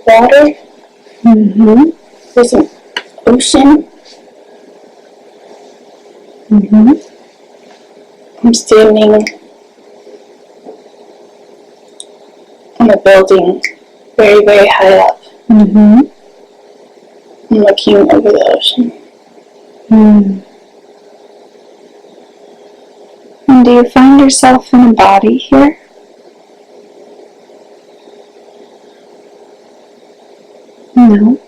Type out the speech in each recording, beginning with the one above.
water. Mm-hmm. There's an ocean. Mm-hmm. I'm standing on a building very, very high up. Mm-hmm. I'm looking over the ocean. Mm. And do you find yourself in a body here? No.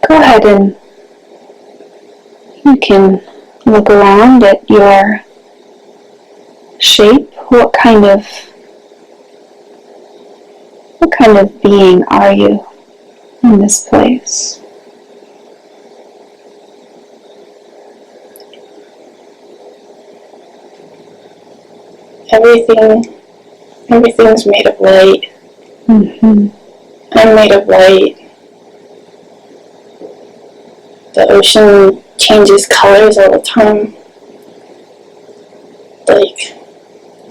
Go ahead and you can look around at your shape. What kind of being are you in this place? Everything's made of light. Mm-hmm. I'm made of light. The ocean changes colors all the time. Like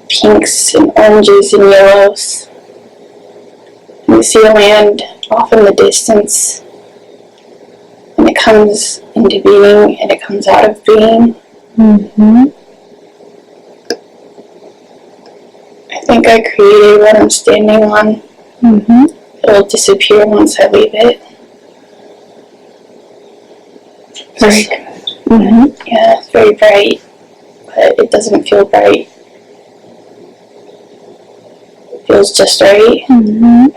pinks and oranges and yellows. And you see land off in the distance. And it comes into being and it comes out of being. Mm-hmm. I think I created what I'm standing on. Mm-hmm. It'll disappear once I leave it. Very good. Mm-hmm. Yeah, it's very bright, but it doesn't feel bright. It feels just right. Mm-hmm.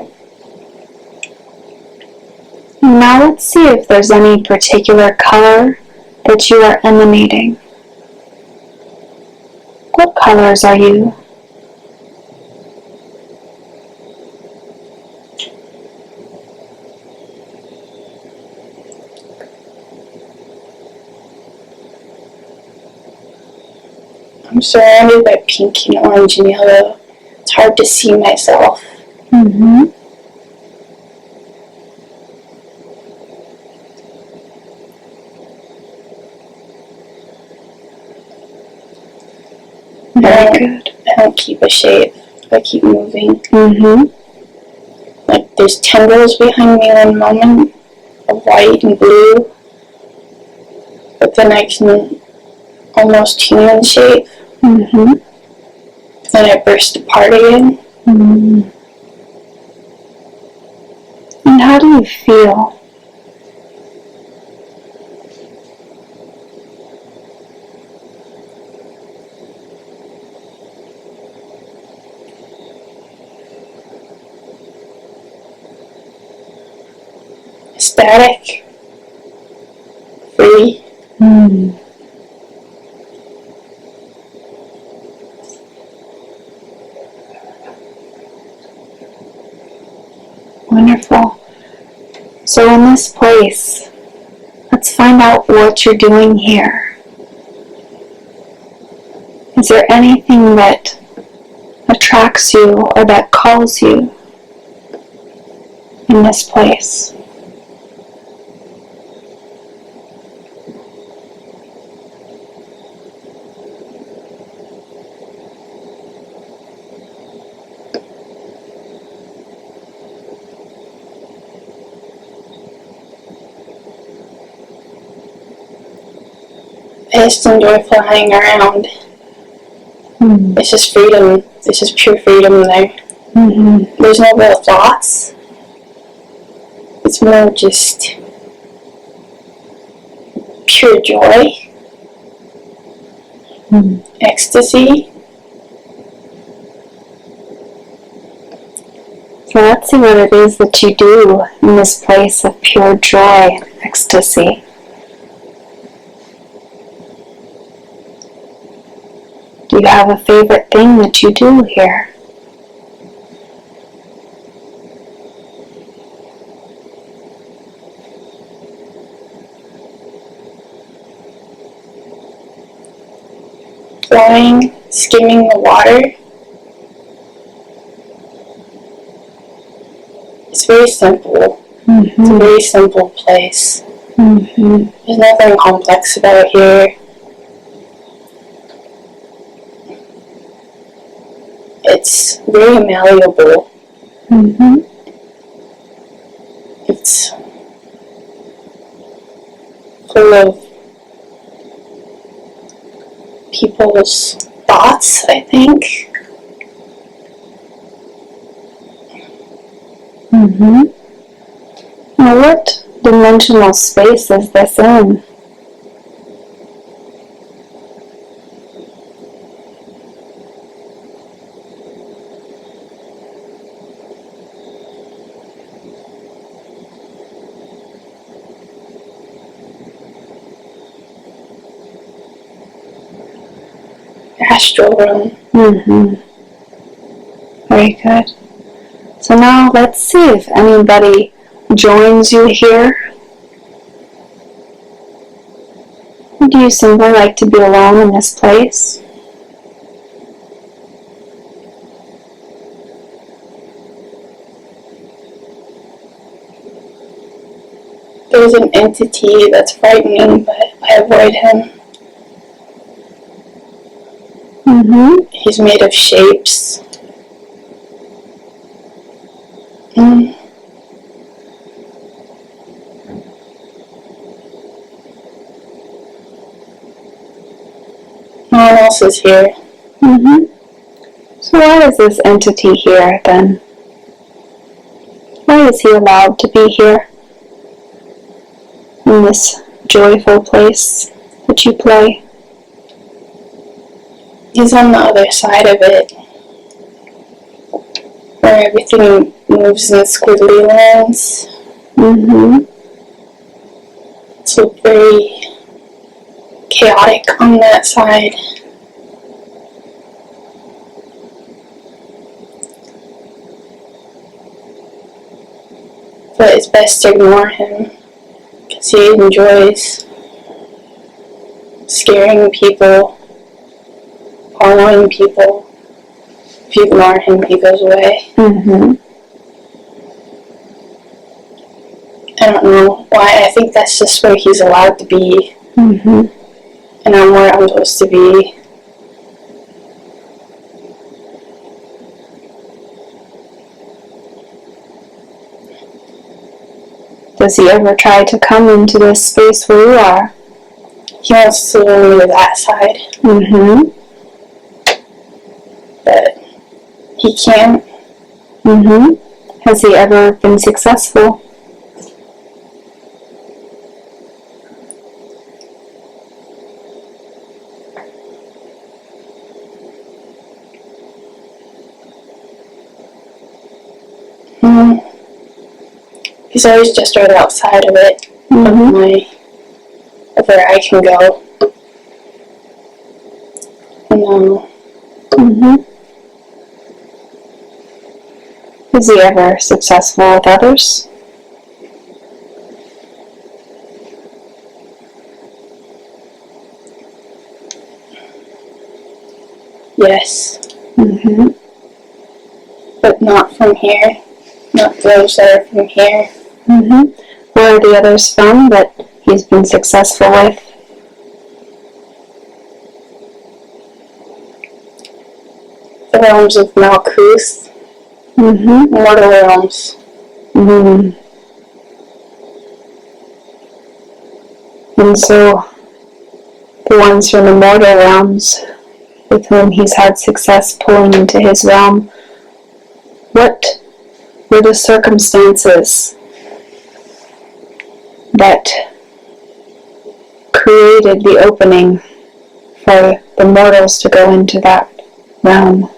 Now let's see if there's any particular color that you are emanating. What colors are you? I'm surrounded by pink and orange and yellow. It's hard to see myself. Mm-hmm. Very good. I don't keep a shape. I keep moving. Mm-hmm. Like there's tendrils behind me one moment of white and blue. But then I can almost human shape. Mm-hmm. Then I burst apart again. Mm-hmm. And how do you feel? Static. Free. Mm. Wonderful. So in this place, let's find out what you're doing here. Is there anything that attracts you or that calls you in this place? I just enjoy flying around. Mm. It's just freedom. It's just pure freedom there. Mm-hmm. There's no real thoughts. It's more just pure joy, ecstasy. So let's see what it is that you do in this place of pure joy and ecstasy. Do you have a favorite thing that you do here? Flying, skimming the water. It's very simple. Mm-hmm. It's a very simple place. Mm-hmm. There's nothing complex about here. It's very malleable. Mm-hmm. It's full of people's thoughts, I think. Now, what dimensional space is this in? Astral realm. Very good. So now let's see if anybody joins you here. Or do you simply like to be alone in this place? There's an entity that's frightening, but I avoid him. He's made of shapes. No one else is here. So why is this entity here then? Why is he allowed to be here? In this joyful place that you play? He's on the other side of it, where everything moves in squiggly lines. So very chaotic on that side. But it's best to ignore him, because he enjoys scaring people, following people. If you ignore him, he goes away. I don't know why. I think that's just where he's allowed to be. And I'm where I'm supposed to be. Does he ever try to come into this space where you are? He wants to go to that side. But he can't. Has he ever been successful? He's always just right outside of it, of where I can go. Is he ever successful with others? Yes. But not from here. Not those that are from here. Where are the others from that he's been successful with? The realms of Malkuth. Mortal realms. And so, the ones from the mortal realms with whom he's had success pulling into his realm, what were the circumstances that created the opening for the mortals to go into that realm?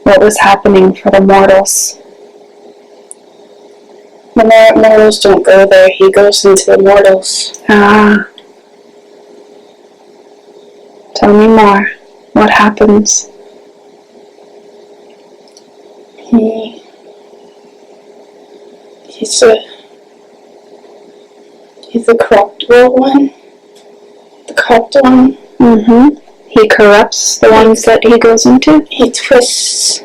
What was happening for the mortals? The mortals don't go there. He goes into the mortals. Tell me more. What happens? He's the corruptible one. The corrupt one. He corrupts the ones that he goes into? He twists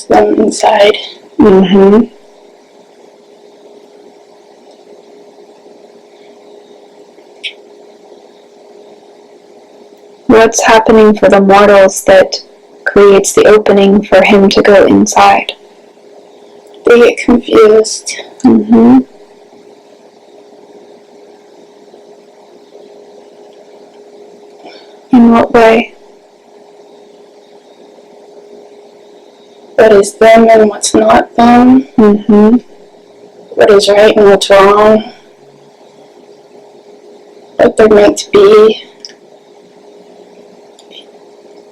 them inside. What's happening for the mortals that creates the opening for him to go inside. They get confused. Mm-hmm. In what way? What is them and what's not them. Mm-hmm. What is right and what's wrong. What they're meant to be.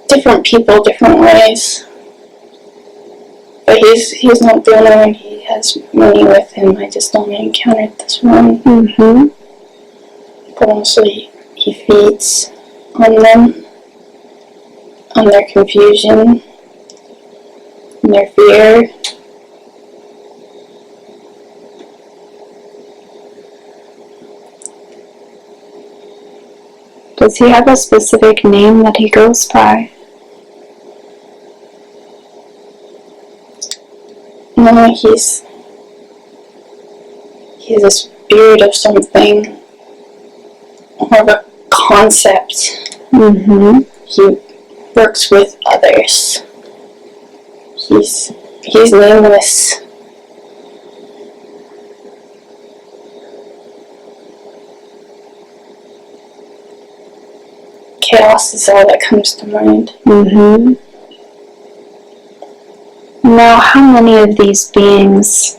Different people, different ways. But he's not the only one. He has many with him. I just only encountered this one. Mm-hmm. But also he feeds on them, on their confusion, and their fear. Does he have a specific name that he goes by? No, he's a spirit of something, more of a concept. Mm-hmm. He works with others. He's nameless. Chaos is all that comes to mind. Mm-hmm. Now, how many of these beings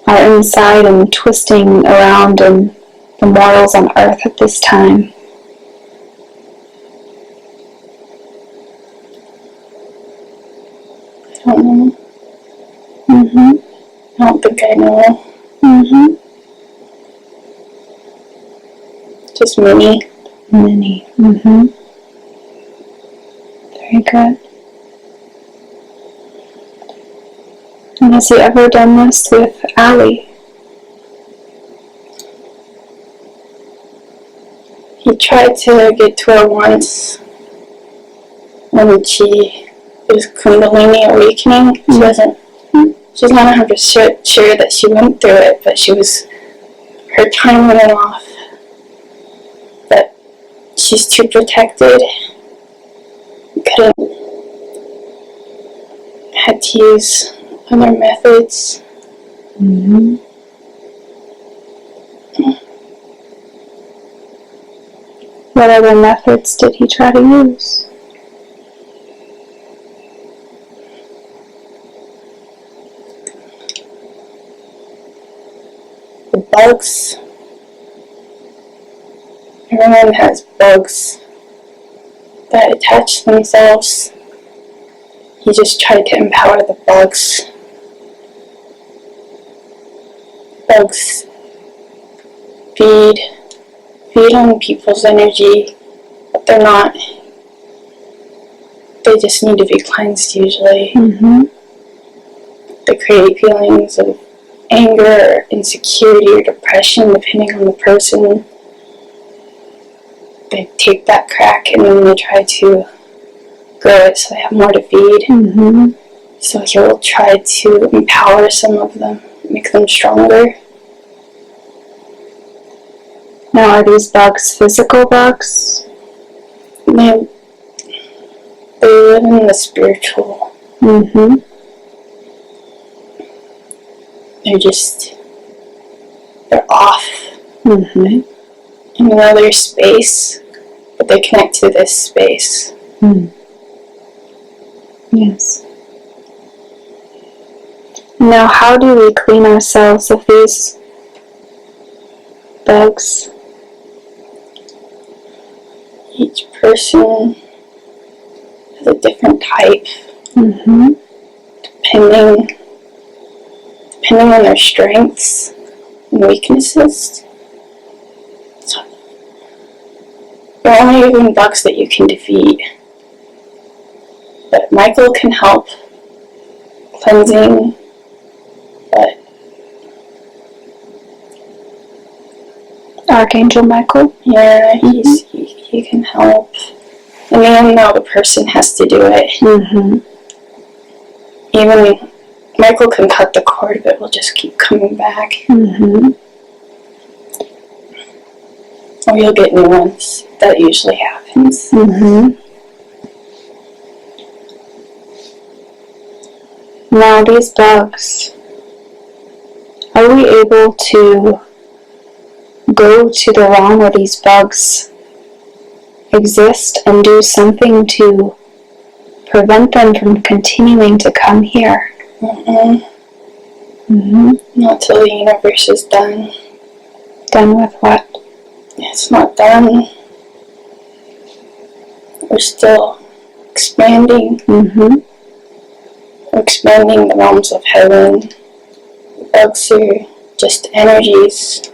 are inside and twisting around in the mortals on Earth at this time? I don't know. Mm-hmm. I don't think I know. Mm-hmm. Just many. Many. Mm-hmm. Very good. And has he ever done this with Allie? He tried to get to her once when she was Kundalini awakening. She's not 100% sure that she went through it, but her time went off. But she's too protected. Had to use other methods. Mm-hmm. What other methods did he try to use? The bugs. Everyone has bugs that attach themselves. He just tried to empower the bugs. Bugs feed on people's energy, but they're not. They just need to be cleansed usually. Mm-hmm. They create feelings of anger, or insecurity, or depression, depending on the person. They take that crack and then they try to grow it so they have more to feed. Mm-hmm. So he'll try to empower some of them, make them stronger. Now, are these bugs physical bugs? They live in the spiritual. Mm-hmm. They're off Mm-hmm. in another space, but they connect to this space. Mm. Yes. Now, how do we clean ourselves of these bugs? Each person has a different type, Mm-hmm. depending on their strengths and weaknesses. So, there are only even bugs that you can defeat. But Michael can help cleansing, but Archangel Michael? yeah, he can help. In the end, though, the person has to do it. Mm-hmm. Even Michael can cut the cord, but it will just keep coming back. Mm-hmm. Or you'll get new ones. That usually happens. Mm-hmm. Now these bugs, are we able to go to the realm where these bugs exist and do something to prevent them from continuing to come here? Not till the universe is done. Done with what? It's not done. We're still expanding. We're expanding the realms of heaven. The bugs are just energies.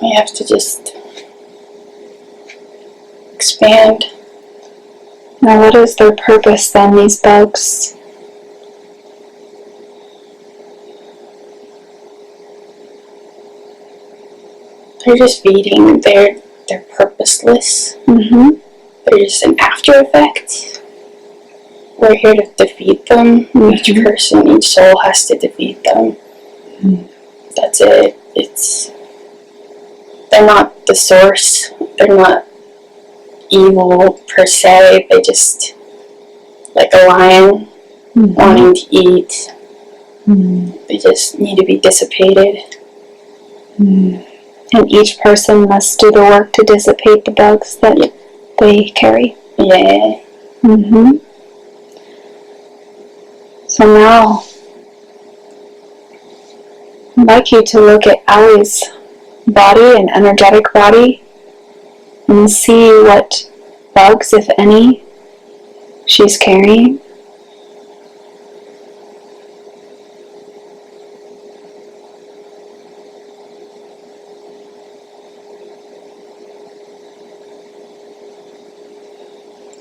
We have to just expand. Now what is their purpose then, these bugs? They're just feeding. They're purposeless. They're just an after effect. We're here to defeat them. Each person, each soul has to defeat them. That's it. They're not the source. They're not evil per se. They just, like a lion wanting to eat, they just need to be dissipated. And each person must do the work to dissipate the bugs that they carry. Yeah. So now, I'd like you to look at Allie's body, an energetic body, and see what bugs, if any, she's carrying.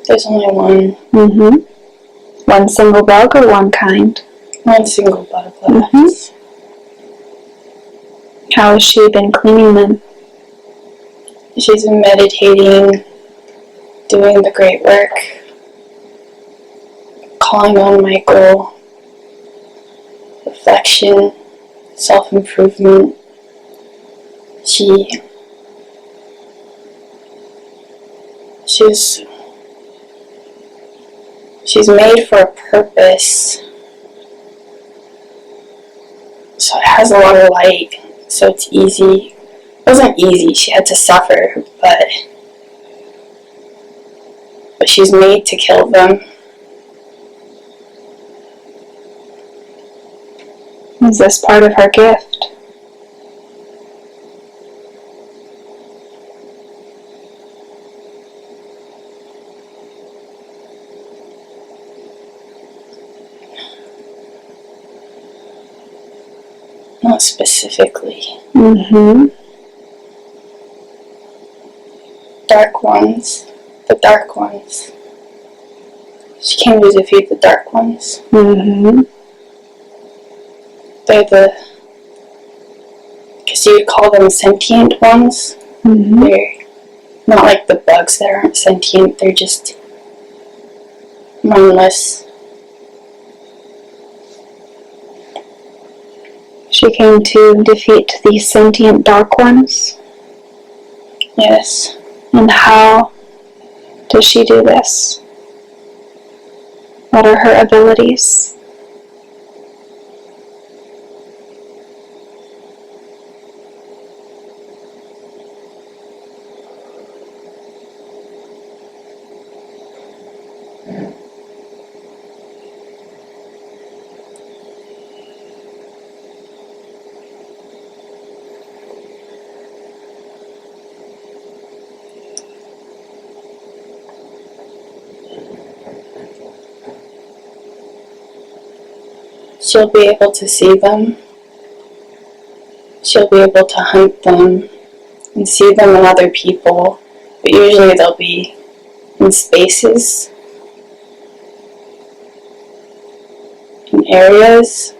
There's only one. One single bug or one kind? One single bug left. How has she been cleaning them? She's been meditating, doing the great work, calling on Michael, reflection, self-improvement. She's made for a purpose, so it has a lot of light, so it's easy. It wasn't easy, she had to suffer, but she's made to kill them. Is this part of her gift? Not specifically. Dark ones. The dark ones. She came to defeat the dark ones. They're because you would call them sentient ones. They're not like the bugs that aren't sentient. They're just mindless. She came to defeat the sentient dark ones? Yes. And how does she do this? What are her abilities? She'll be able to see them. She'll be able to hunt them and see them in other people. But usually they'll be in spaces, in areas.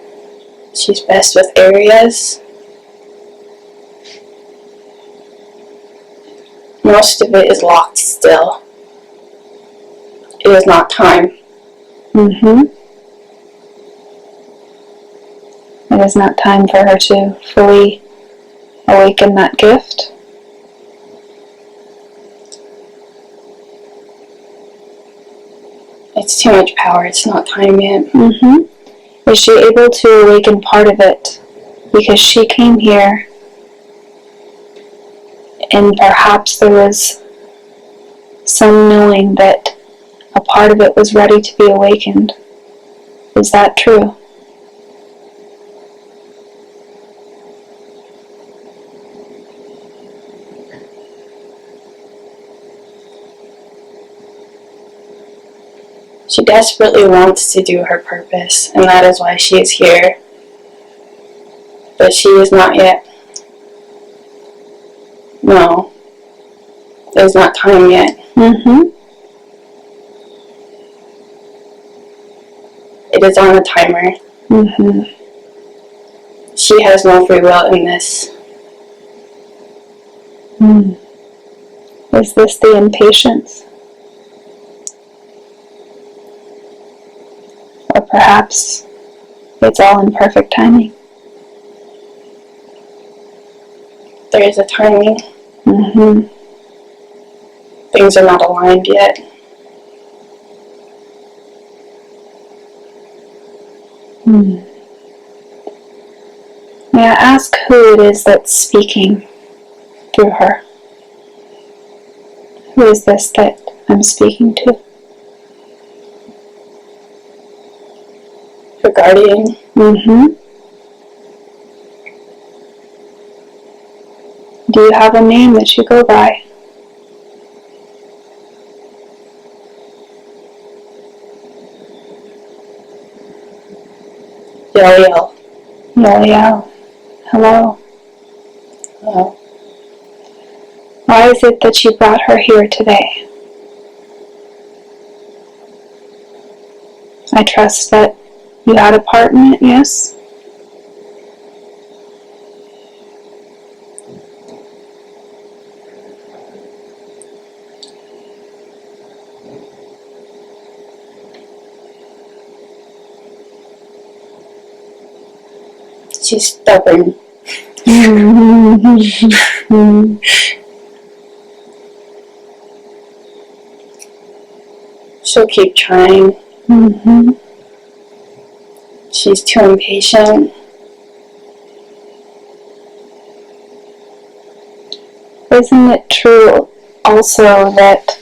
She's best with areas. Most of it is locked still. It is not time. It is not time for her to fully awaken that gift. It's too much power. It's not time yet. Is she able to awaken part of it because she came here and perhaps there was some knowing that a part of it was ready to be awakened? Is that true? She desperately wants to do her purpose, and that is why she is here. But she is not yet. No. There's not time yet. It is on a timer. She has no free will in this. Is this the impatience? Or perhaps it's all in perfect timing? There is a timing. Things are not aligned yet. May I ask who it is that's speaking through her? Who is this that I'm speaking to? Her guardian. Do you have a name that you go by? Yel. Yel. Hello. Hello. Why is it that you brought her here today? I trust that you had a part in it, yes? She's stubborn. She'll keep trying. She's too impatient. Isn't it true also that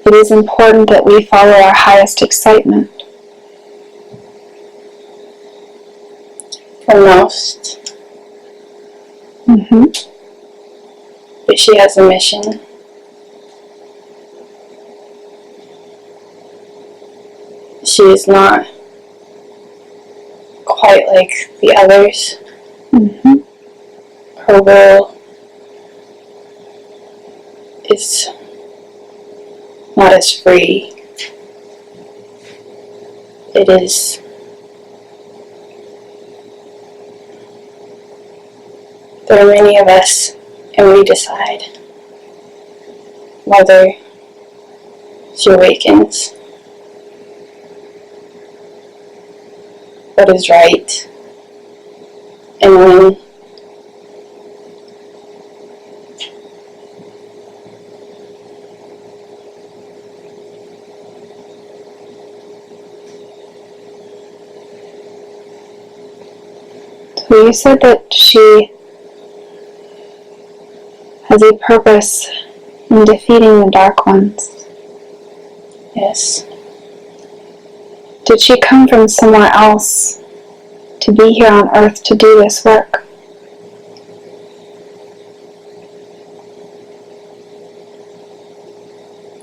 it is important that we follow our highest excitement? For most. But she has a mission. She is not quite like the others. Her will is not as free. It is there are many of us, and we decide whether she awakens, what is right, and when. So you said that she has a purpose in defeating the Dark Ones. Yes. Did she come from somewhere else to be here on Earth to do this work?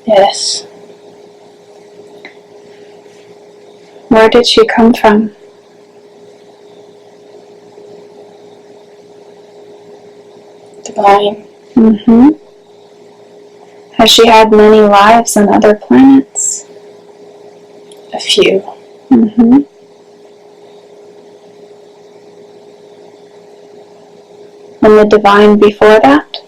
Yes. Where did she come from? Divine. Has she had many lives on other planets? A few. And the Divine before that?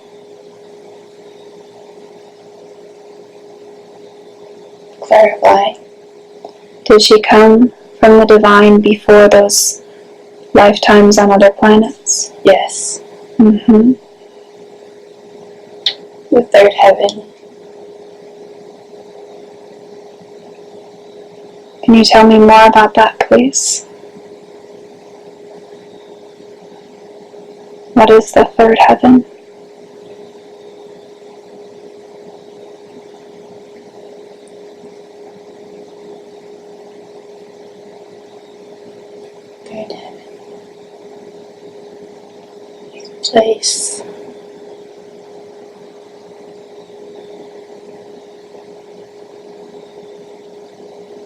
Clarify. Did she come from the Divine before those lifetimes on other planets? Yes. The third heaven. Can you tell me more about that, please? What is the third heaven? Third heaven. Place.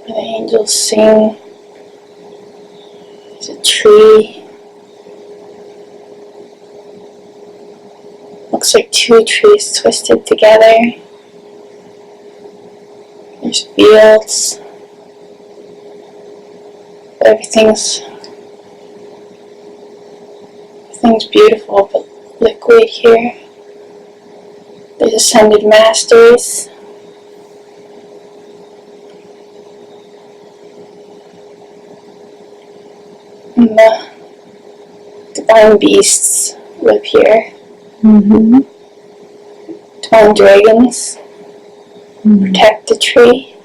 Where the angels sing. There's a tree. Looks like two trees twisted together. There's fields. Everything's beautiful but liquid here. There's ascended masters. And the divine beasts live here. Mm-hmm. Divine dragons protect the tree.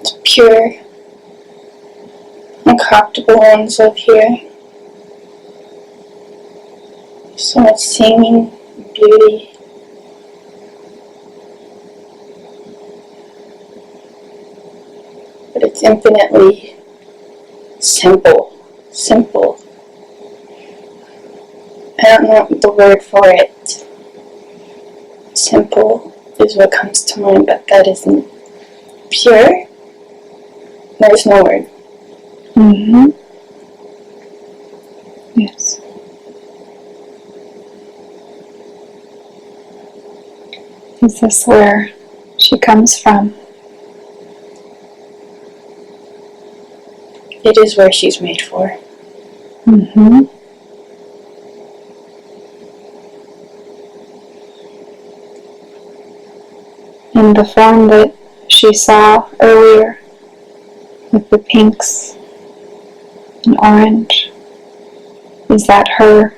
It's pure. Incorruptible ones live here. So much singing and beauty. But it's infinitely simple. Simple. I don't know the word for it. Simple is what comes to mind, but that isn't pure. There's no word. Mm-hmm. Yes. Is this where she comes from? It is where she's made for. Mm-hmm. In the form that she saw earlier, with the pinks and orange, is that her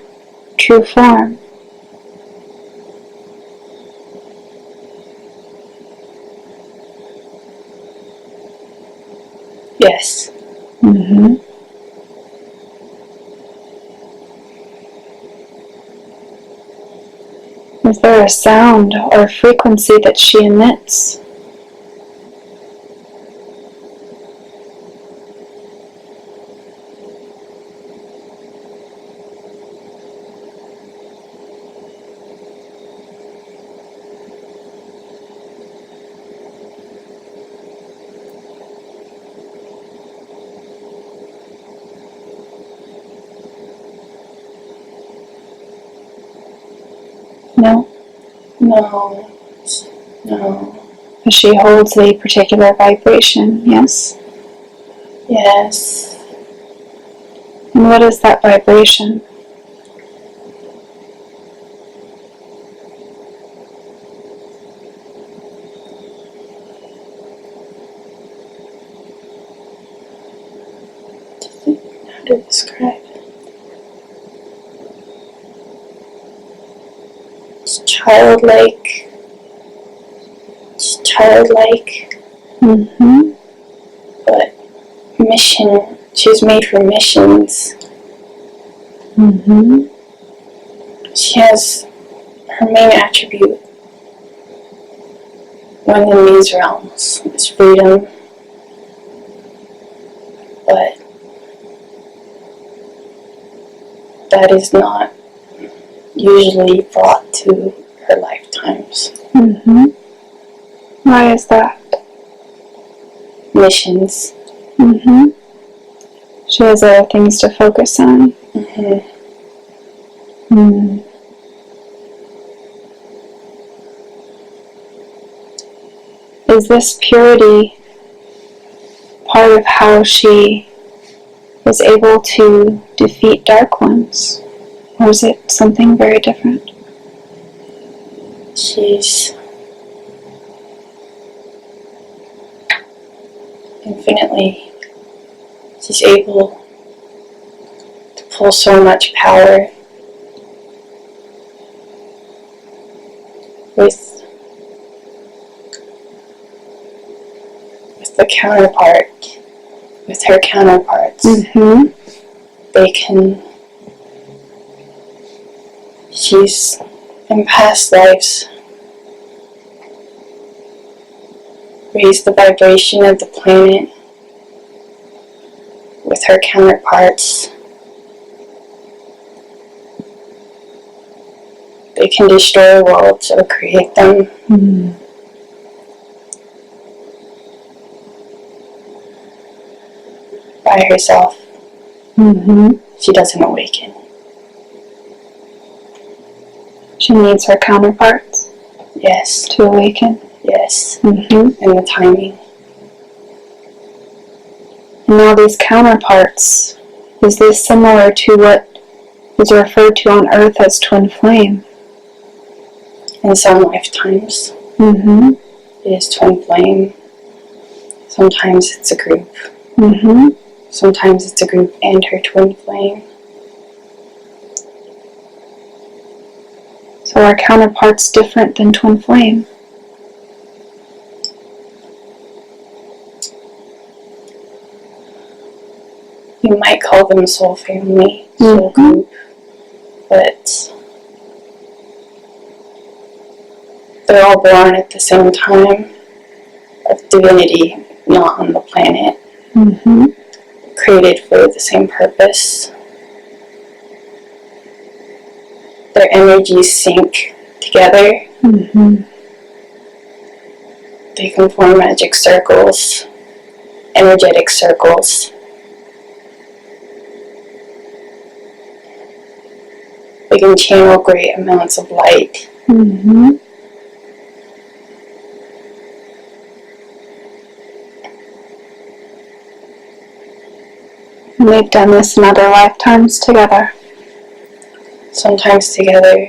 true form? Yes. Mm-hmm. Is there a sound or frequency that she emits? No? No. No. But she holds a particular vibration, yes? Yes. And what is that vibration? How to describe it? It's childlike. It's childlike. Mm-hmm. But mission. She's made for missions. Mm-hmm. She has her main attribute when in these realms is freedom. But that is not usually brought to her lifetimes. Mm-hmm. Why is that? Missions. Mm-hmm. She has other things to focus on. Mm-hmm. Mm. Is this purity part of how she is able to defeat dark ones? Or is it something very different? She's infinitely, she's able to pull so much power with the counterpart, with her counterparts. She's in past lives raised the vibration of the planet with her counterparts. They can destroy worlds or create them. By herself. She doesn't awaken. She needs her counterparts. Yes. To awaken. Yes. And the timing. And now these counterparts, is this similar to what is referred to on Earth as twin flame? In some lifetimes. It is twin flame. Sometimes it's a group. Sometimes it's a group and her twin flame. So are counterparts different than twin flame? You might call them soul family, soul group, but they're all born at the same time of divinity, not on the planet. Created for the same purpose. Their energies sync together. They can form magic circles, energetic circles. They can channel great amounts of light. And they've done this in other lifetimes together. Sometimes together,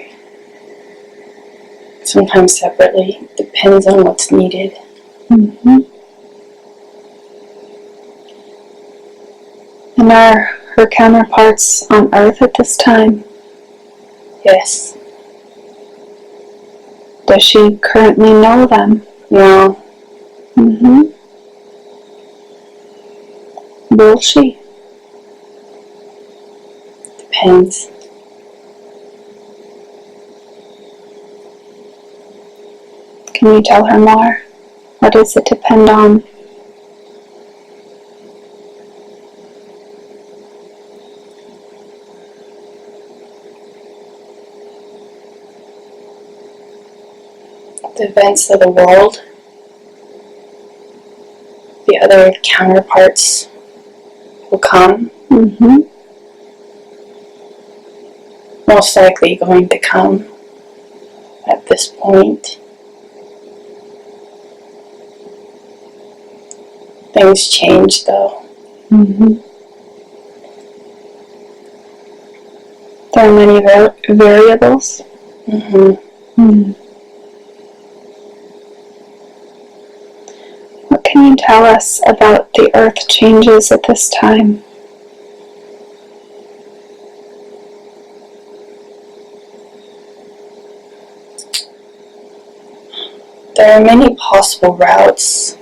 sometimes separately. Depends on what's needed. And are her counterparts on Earth at this time? Yes. Does she currently know them? No. Will she? Depends. Can you tell her more? What does it depend on? The events of the world, the other counterparts will come. Most likely going to come at this point. Things change though. There are many variables. What can you tell us about the Earth changes at this time? There are many possible routes.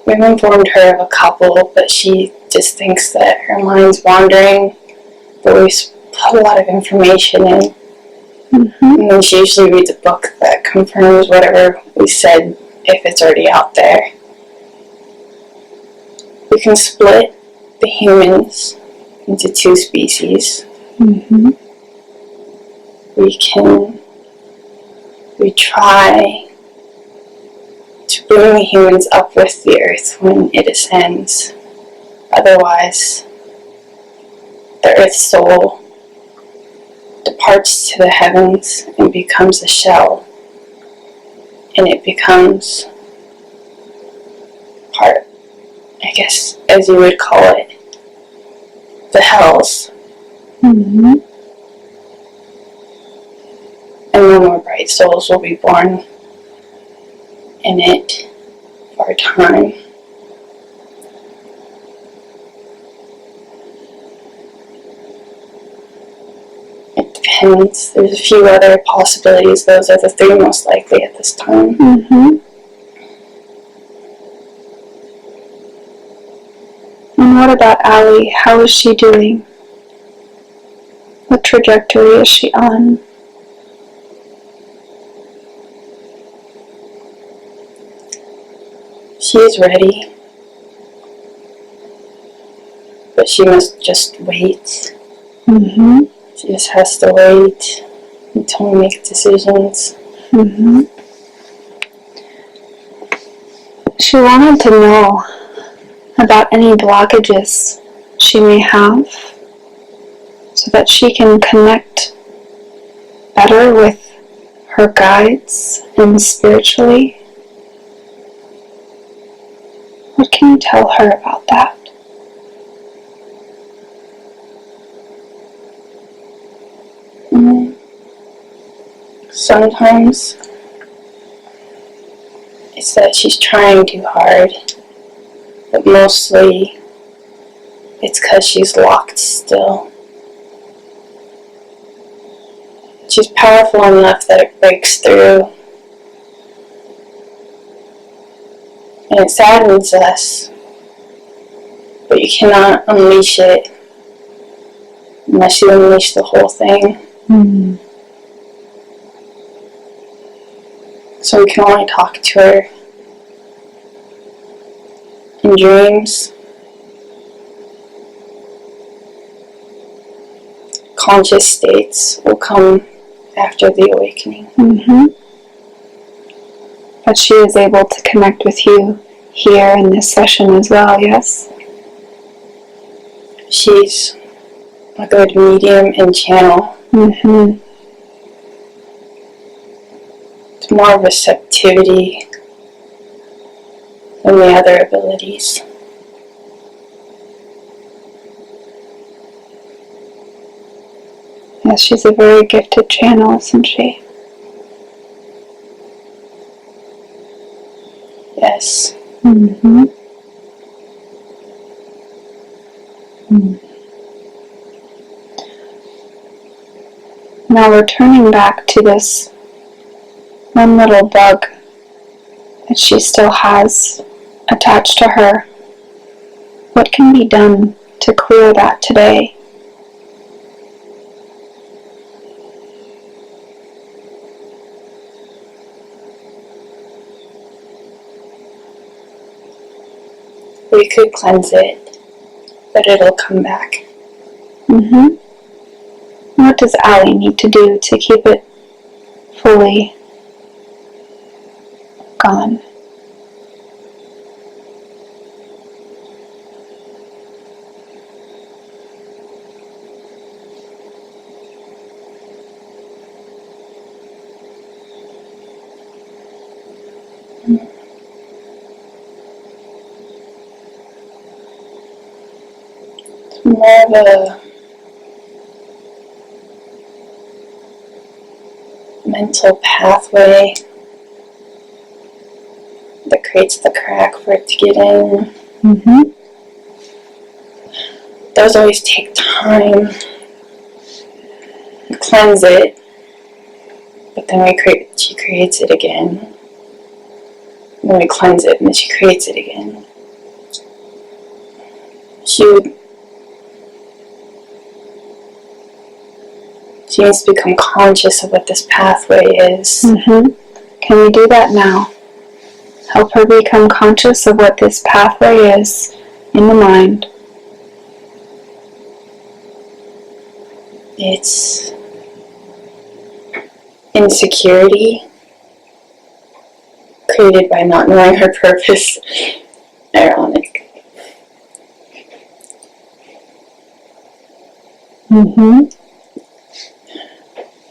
We've informed her of a couple, but she just thinks that her mind's wandering. But we've put a lot of information in. And then she usually reads a book that confirms whatever we said, if it's already out there. We can split the humans into two species. We try to bring the humans up with the earth when it ascends. Otherwise, the earth's soul departs to the heavens and becomes a shell. And it becomes part, I guess, as you would call it, the hells. And no more bright souls will be born in it for a time. It depends. There's a few other possibilities. Those are the three most likely at this time. And what about Allie? How is she doing? What trajectory is she on? She is ready, but she must just wait. She just has to wait until we make decisions. She wanted to know about any blockages she may have so that she can connect better with her guides and spiritually. What can you tell her about that? Sometimes it's that she's trying too hard, but mostly it's because she's locked still. She's powerful enough that it breaks through, and it saddens us, but you cannot unleash it unless you unleash the whole thing. So we can only talk to her in dreams. Conscious states will come after the awakening. But she is able to connect with you here in this session as well, yes? She's a good medium and channel. It's more receptivity than the other abilities. Yes, she's a very gifted channel, isn't she? Yes. Now we're turning back to this one little bug that she still has attached to her. What can be done to clear that today? We could cleanse it, but it'll come back. What does Allie need to do to keep it fully gone? It's more of a mental pathway that creates the crack for it to get in. Those always take time. We cleanse it, but then she creates it again. And then we cleanse it, and then she creates it again. She needs to become conscious of what this pathway is. Can we do that now? Help her become conscious of what this pathway is in the mind. It's insecurity created by not knowing her purpose. Ironic.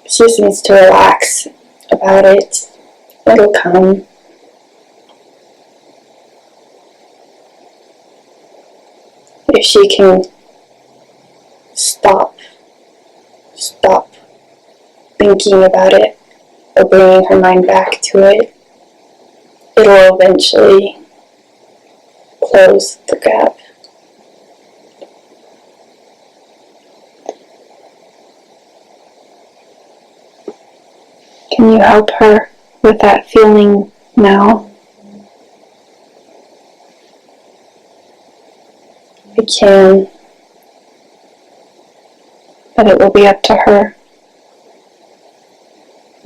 She just needs to relax about it. It'll come. If she can stop thinking about it or bringing her mind back to it, it'll eventually close the gap. Can you help her with that feeling now? I can. But it will be up to her.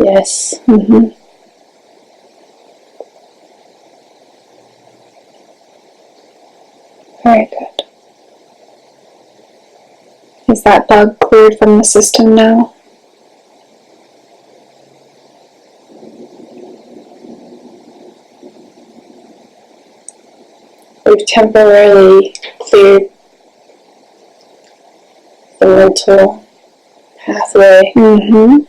Yes. Mm-hmm. Very good. Is that bug cleared from the system now? We've temporarily cleared the mental pathway. Mm-hmm.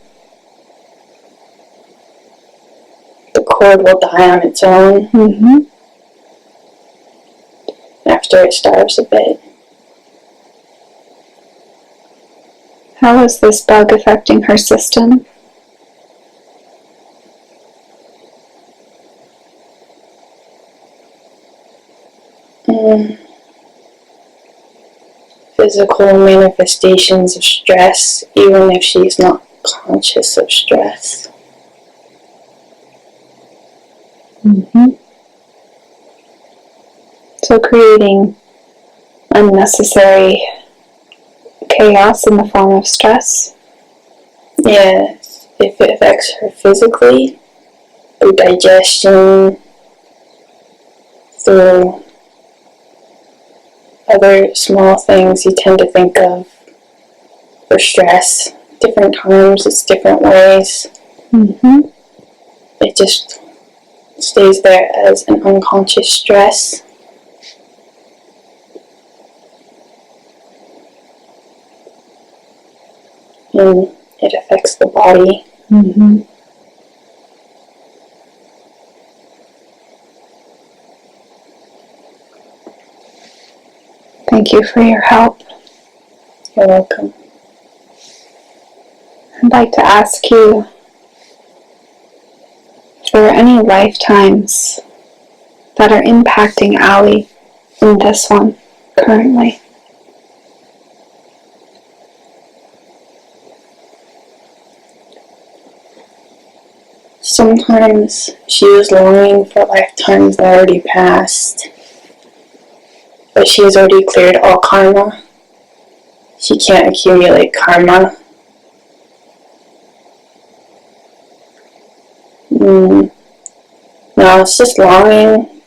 The cord will die on its own Mm-hmm. after it starves a bit. How is this bug affecting her system? Physical manifestations of stress, even if she's not conscious of stress. Mm-hmm. So creating unnecessary chaos in the form of stress. Yes, if it affects her physically, through digestion, through other small things you tend to think of for stress. Different times, it's different ways. Mm-hmm. It just stays there as an unconscious stress. And it affects the body. Mm-hmm. Thank you for your help. You're welcome. I'd like to ask you if there are any lifetimes that are impacting Allie in this one currently. Sometimes she is longing for lifetimes that already passed, but she has already cleared all karma. She can't accumulate karma. No, it's just longing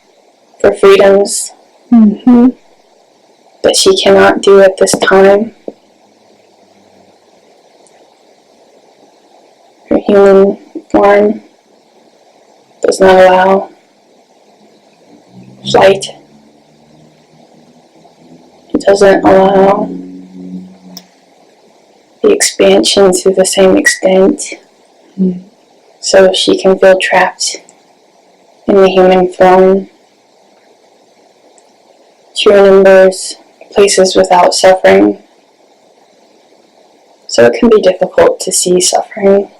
for freedoms Mm-hmm. that she cannot do at this time. Her human form does not allow flight. It doesn't allow the expansion to the same extent. Mm-hmm. So she can feel trapped in the human form. She remembers places without suffering. So it can be difficult to see suffering.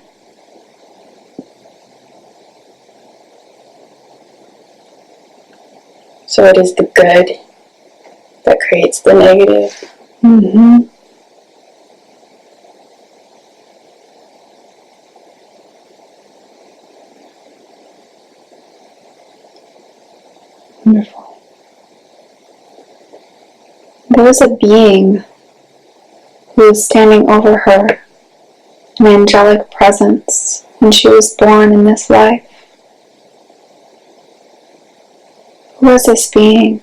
So it is the good that creates the negative. Mm-hmm. Wonderful. There was a being who was standing over her, an angelic presence, when she was born in this life. Who was this being?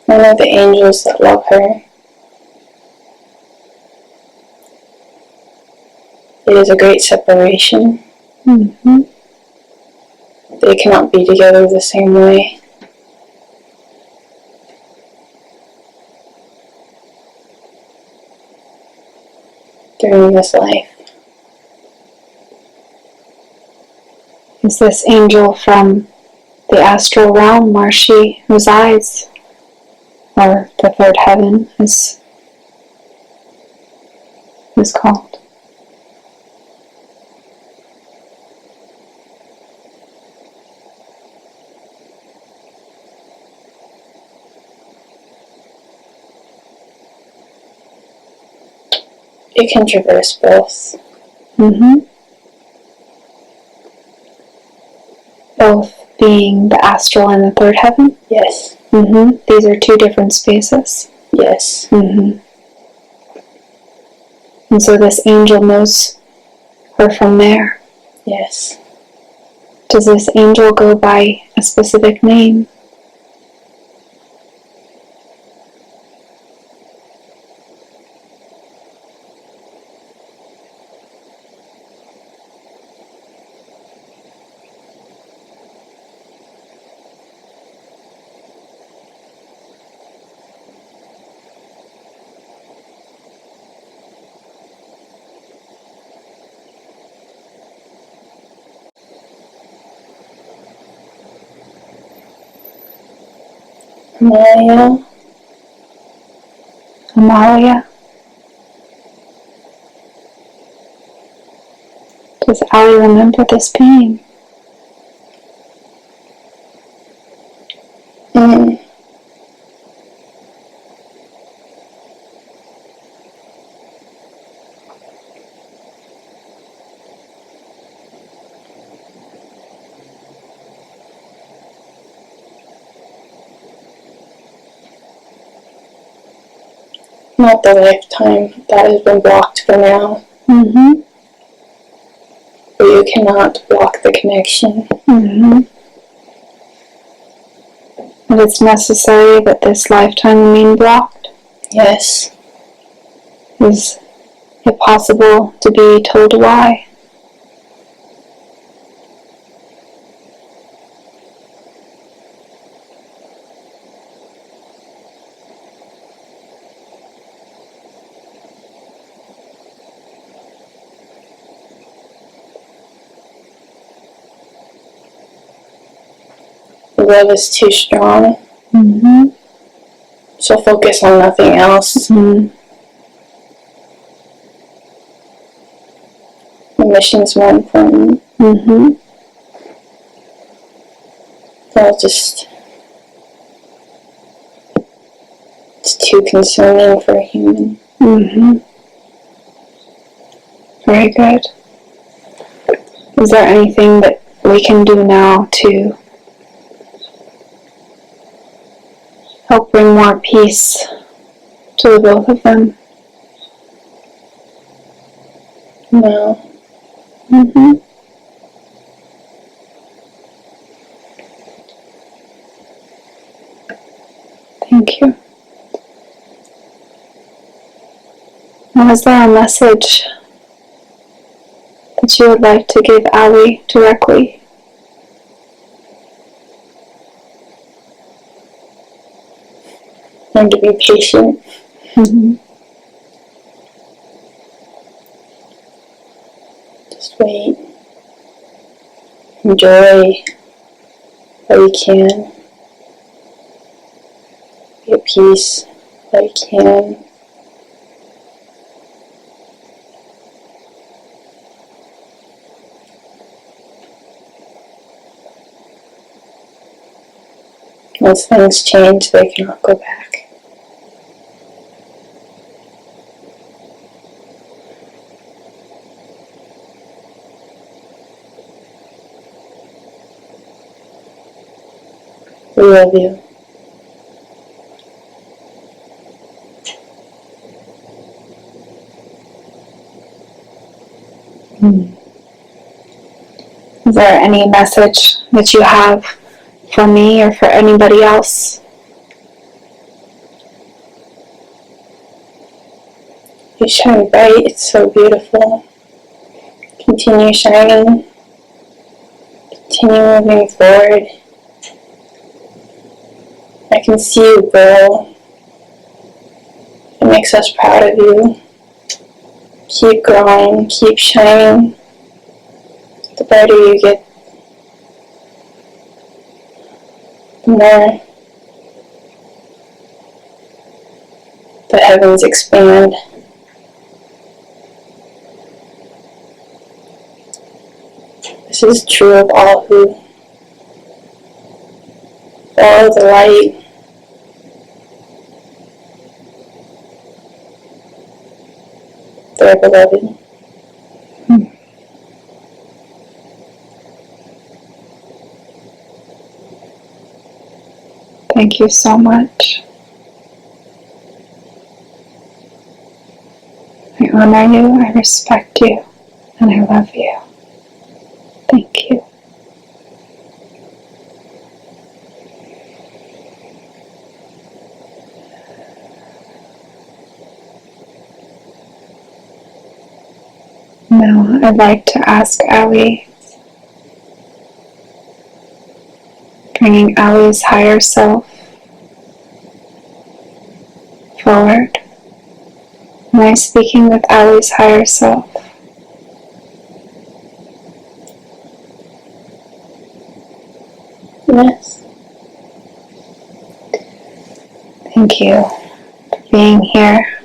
One of the angels that love her. It is a great separation. Mm-hmm. They cannot be together the same way. During this life. Is this angel from the astral realm where she resides, or the third heaven is called? it can traverse both. Both being the astral and the third heaven? Yes. These are two different spaces. Yes. And so this angel knows her from there. Yes. Does this angel go by a specific name? Maya. Amalia? Does Ali remember this being? Not the lifetime. That has been blocked for now. But you cannot block the connection. And it's necessary that this lifetime remain blocked? Yes. Is it possible to be told why? The love is too strong. So focus on nothing else. The mission's more important. It's too concerning for a human. Very good. Is there anything that we can do now to help bring more peace to the both of them? No. Thank you. Now, is there a message that you would like to give Ali directly? Learn to be patient. Just wait. Enjoy what you can. Be at peace what you can. Once things change, they cannot go back. We love you. Is there any message that you have for me or for anybody else? You shine bright. It's so beautiful. Continue shining. Continue moving forward. I can see you grow. It makes us proud of you. Keep growing. Keep shining. The brighter you get, the more the heavens expand. This is true of all who follow the light. their beloved. Thank you so much. I honor you, I respect you, and I love you. Thank you. Now I'd like to ask Ali, bringing Ali's higher self forward. Am I speaking with Ali's higher self? Yes. Thank you for being here.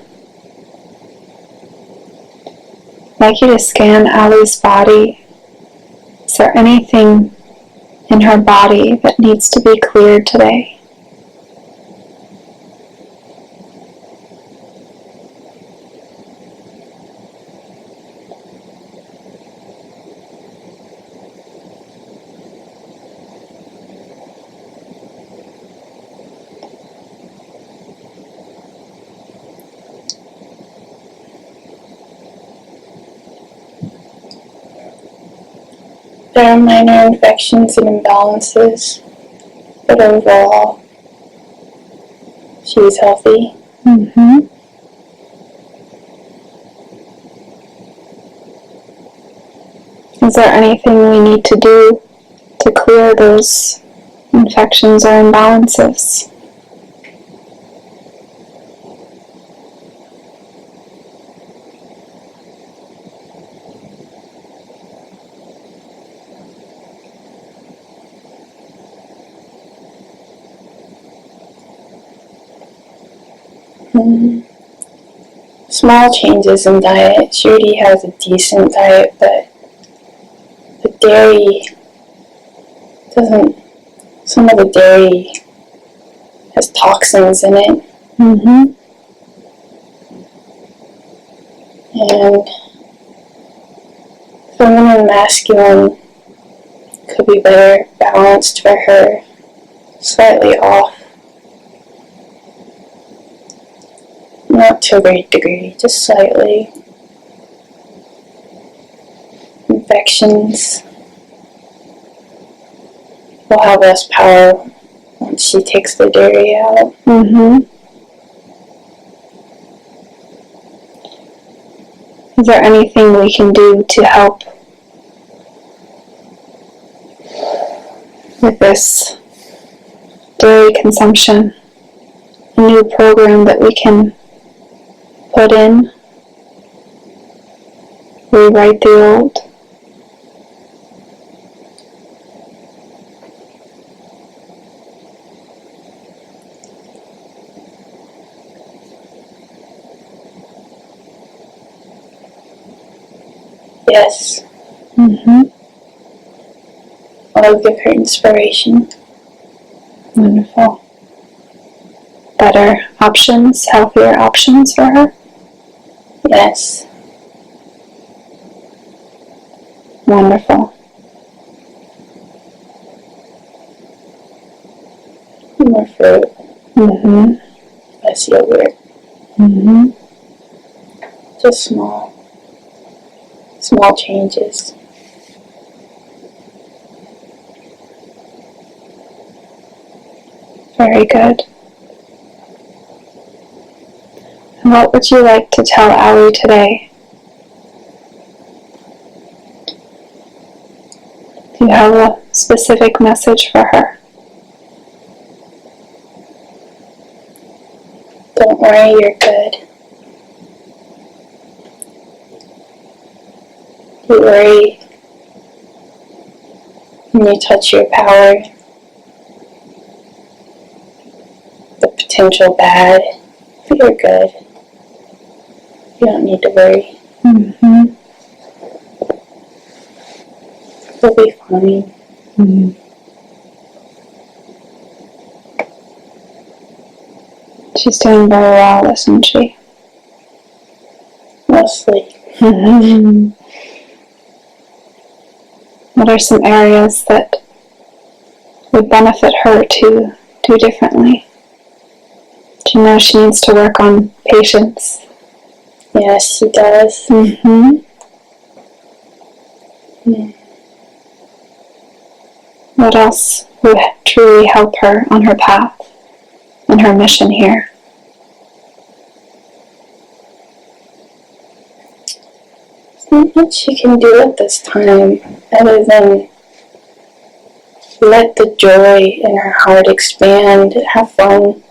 I'd like you to scan Ali's body. Is there anything in her body that needs to be cleared today? There are minor infections and imbalances, but overall, she's healthy. Is there anything we need to do to clear those infections or imbalances? Small changes in diet. She already has a decent diet, but the dairy doesn't, some of the dairy has toxins in it. And feminine and masculine could be better balanced for her, slightly off. Not to a great degree, just slightly. Infections will have less power once she takes the dairy out. Is there anything we can do to help with this dairy consumption? A new program that we can put in, rewrite the old? Yes. I'll give her inspiration. Wonderful. Better options, healthier options for her? Yes. Wonderful. More fruit. Less yogurt. Just small changes. Very good. And what would you like to tell Ali today? Do you have a specific message for her? Don't worry, you're good. You worry when you touch your power, the potential bad, but you're good. You don't need to worry. You'll be fine. She's doing very well, isn't she? Well, mostly. What are some areas that would benefit her to do differently? Do you know she needs to work on patience? Yes, she does. What else would truly help her on her path and her mission here? Not much she can do at this time, other than let the joy in her heart expand, have fun.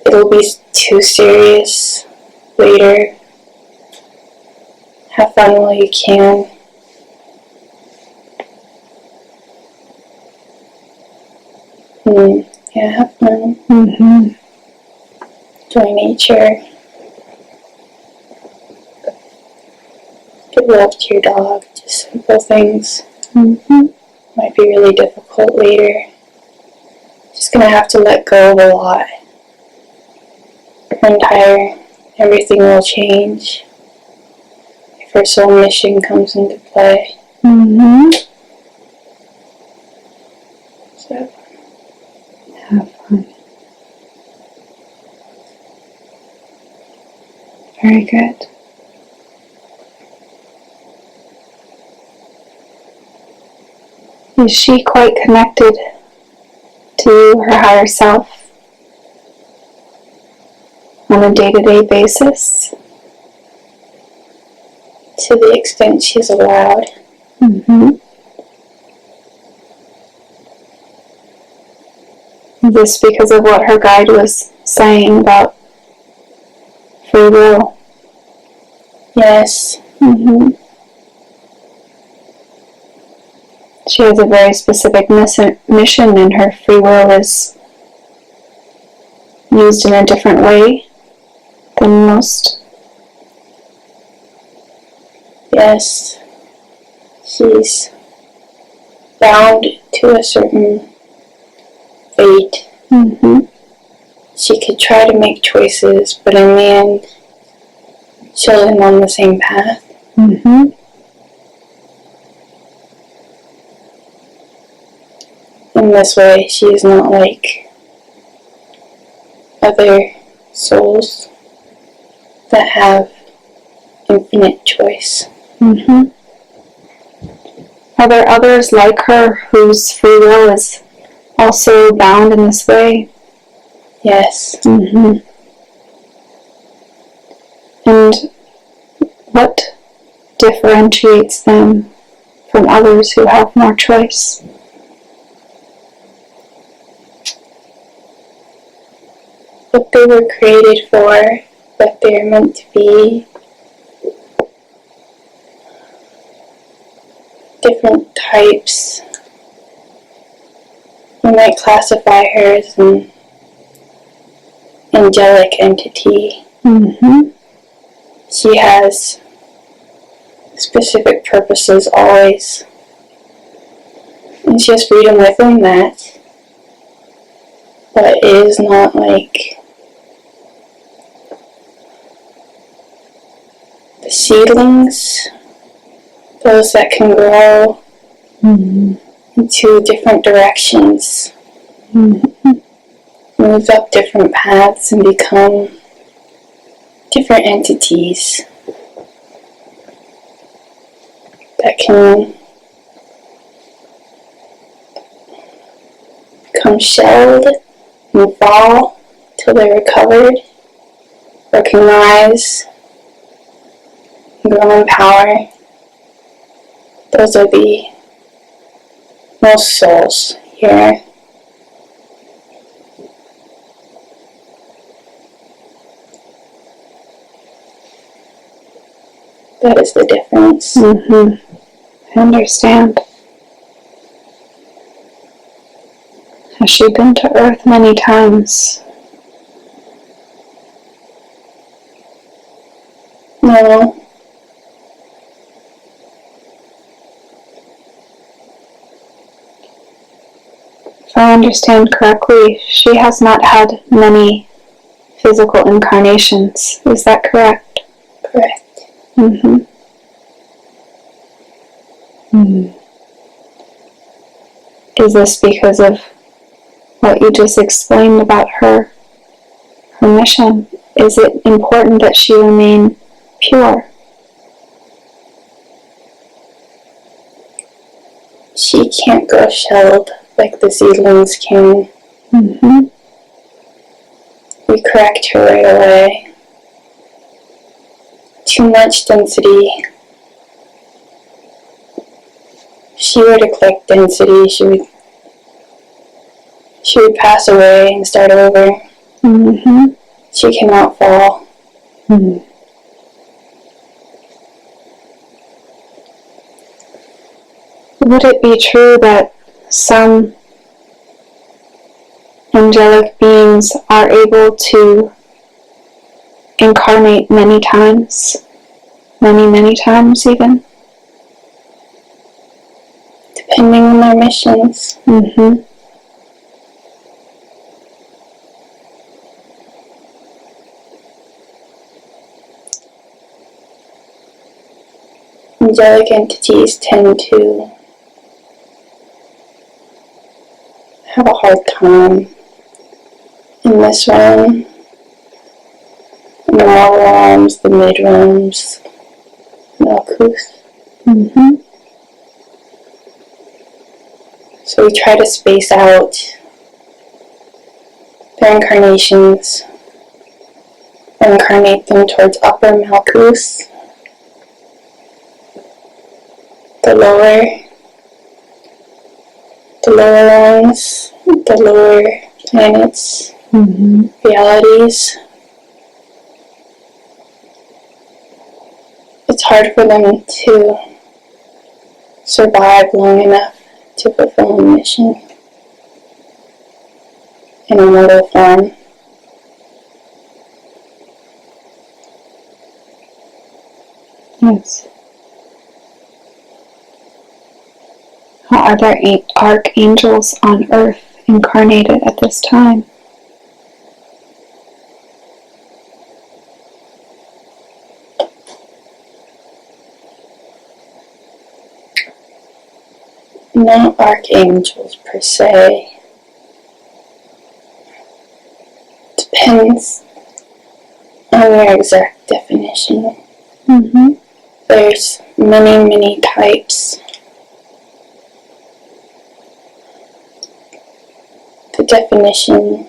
It'll be too serious later. Have fun while you can. Yeah, have fun. Enjoy nature. Give love to your dog. Just simple things. Might be really difficult later. Just gonna have to let go of a lot. Everything will change if her soul mission comes into play. So, have fun. Very good. Is she quite connected to her higher self on a day-to-day basis? To the extent she's allowed. Is this because of what her guide was saying about free will? Yes. She has a very specific mission, and her free will is used in a different way than most. Yes. She's bound to a certain fate. She could try to make choices, but in the end, she'll end on the same path. In this way, she is not like other souls that have infinite choice. Are there others like her whose free will is also bound in this way? Yes. And what differentiates them from others who have more choice? What they were created for, what they're meant to be. Different types. We might classify her as an angelic entity. She has specific purposes always. And she has freedom within that. But it is not like the seedlings, those that can grow into different directions, move up different paths and become different entities that can become shelled and fall till they're recovered, or can rise and grow in power. Those are the most souls here. That is the difference. I understand. Has she been to Earth many times? No. If I understand correctly, she has not had many physical incarnations. Is that correct? Correct. Mm-hmm. Mm-hmm. Is this because of what you just explained about her mission? Is it important that she remain pure? She can't grow shelled like the seedlings can. Mm-hmm. We correct her right away. Too much density. If she were to collect density, she would pass away and start over. Mm-hmm. She cannot fall. Mm-hmm. Would it be true that some angelic beings are able to incarnate many times? Many times even? Depending on their missions. Mm-hmm. Angelic entities tend to have a hard time in this realm, in the lower realms, the mid realms, Malkuth. Mm-hmm. So we try to space out their incarnations and incarnate them towards upper Malkuth, the lower realms, the lower planets, Mm-hmm. realities. It's hard for them to survive long enough to fulfill a mission in a mortal form. Yes. Are there archangels on earth incarnated at this time? Not archangels per se. Depends on your exact definition. Mm-hmm. There's many types. The definition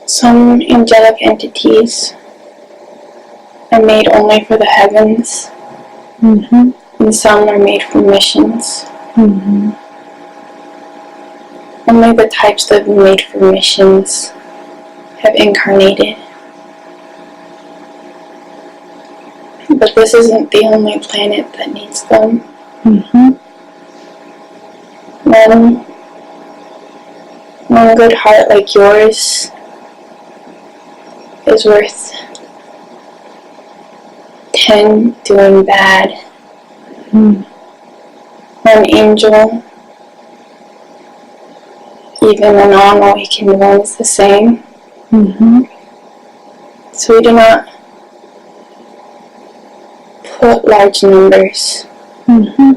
some angelic entities are made only for the heavens, Mm-hmm. and some are made for missions. Mm-hmm. Only the types that have been made for missions have incarnated. But this isn't the only planet that needs them. Mm-hmm. One good heart like yours is worth 10 doing bad. Mm-hmm. One angel, even a non-awakened one, is the same. Mm-hmm. So we do not put large numbers Mm-hmm.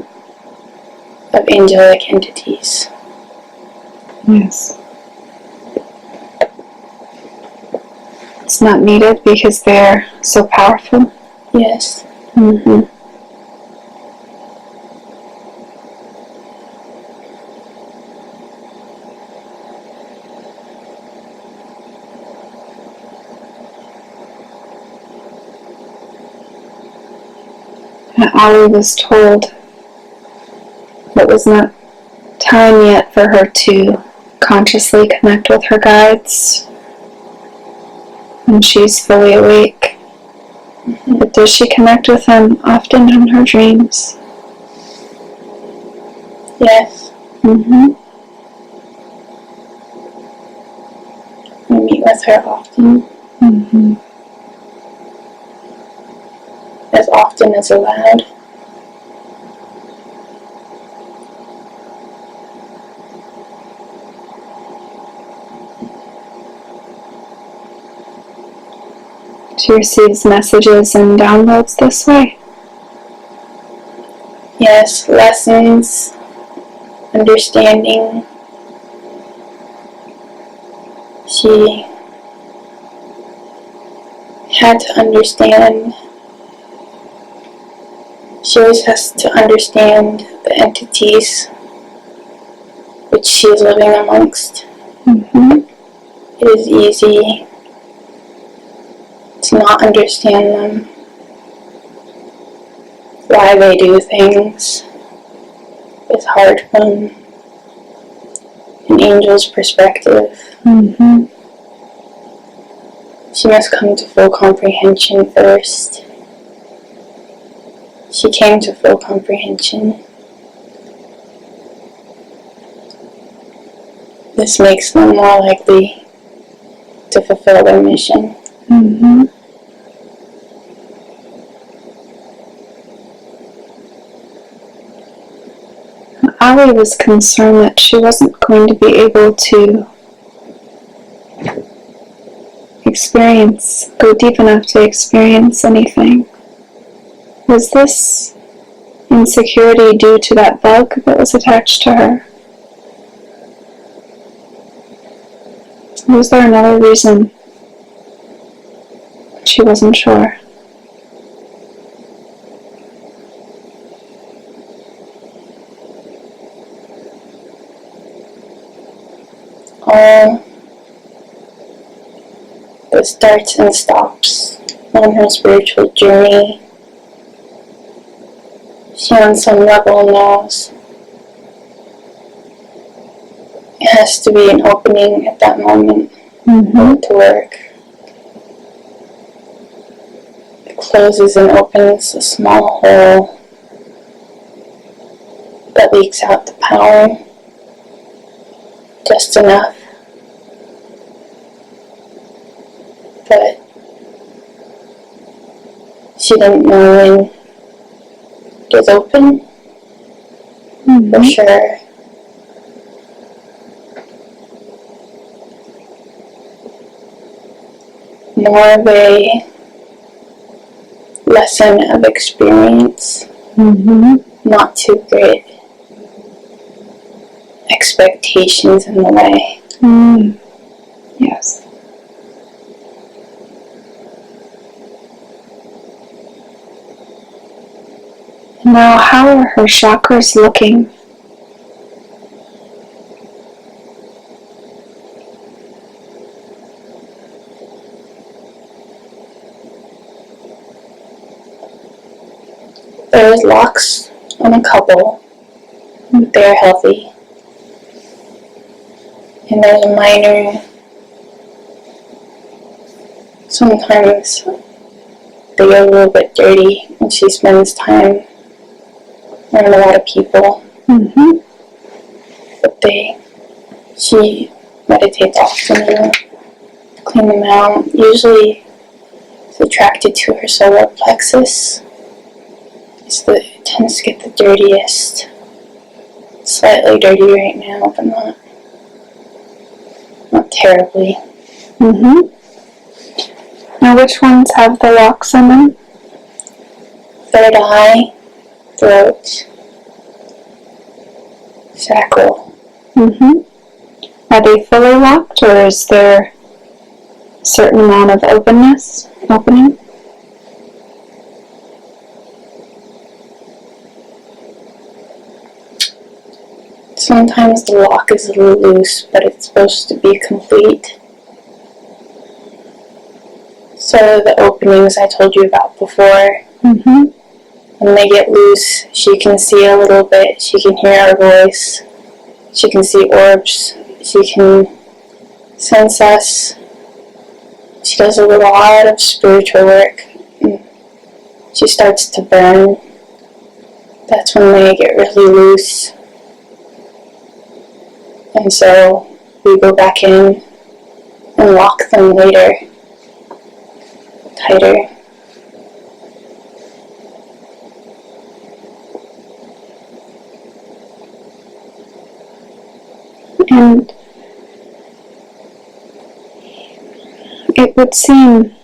of angelic entities. Yes. It's not needed because they're so powerful. Yes. Mm-hmm. Ali was told it was not time yet for her to consciously connect with her guides when she's fully awake. Mm-hmm. But does she connect with them often in her dreams? Yes. Mm-hmm. We meet with her often. Mm-hmm. As often as allowed. She receives messages and downloads this way? Yes, lessons, understanding. She had to understand. She always has to understand the entities which she is living amongst. It is easy to not understand them, why they do things. It's hard from an angel's perspective. She must come to full comprehension first. She came to full comprehension. This makes them more likely to fulfill their mission. Ali was concerned that she wasn't going to be able to go deep enough to experience anything. Was this insecurity due to that bug that was attached to her? Was there another reason? She wasn't sure. All the starts and stops on her spiritual journey, she on some level knows it has to be an opening at that moment for it to work. It closes and opens a small hole that leaks out the power just enough. But she didn't know when it was open, for sure. More of a lesson of experience, not too great expectations in the way. Yes. Now, how are her chakras looking? There's locks on a couple. They're healthy. And there's a minor, sometimes they get a little bit dirty when she spends time around a lot of people. But she meditates often to clean them out. Usually it's attracted to her solar plexus. It tends to get the dirtiest. Slightly dirty right now, but not terribly. Now, which ones have the locks on them? Third eye, throat, sacral. Are they fully locked, or is there a certain amount of opening? Sometimes the lock is a little loose, but it's supposed to be complete. So the openings I told you about before, when they get loose, she can see a little bit, she can hear our voice, she can see orbs, she can sense us. She does a lot of spiritual work. She starts to burn. That's when they get really loose. And so we go back in and lock them later, tighter. And it would seem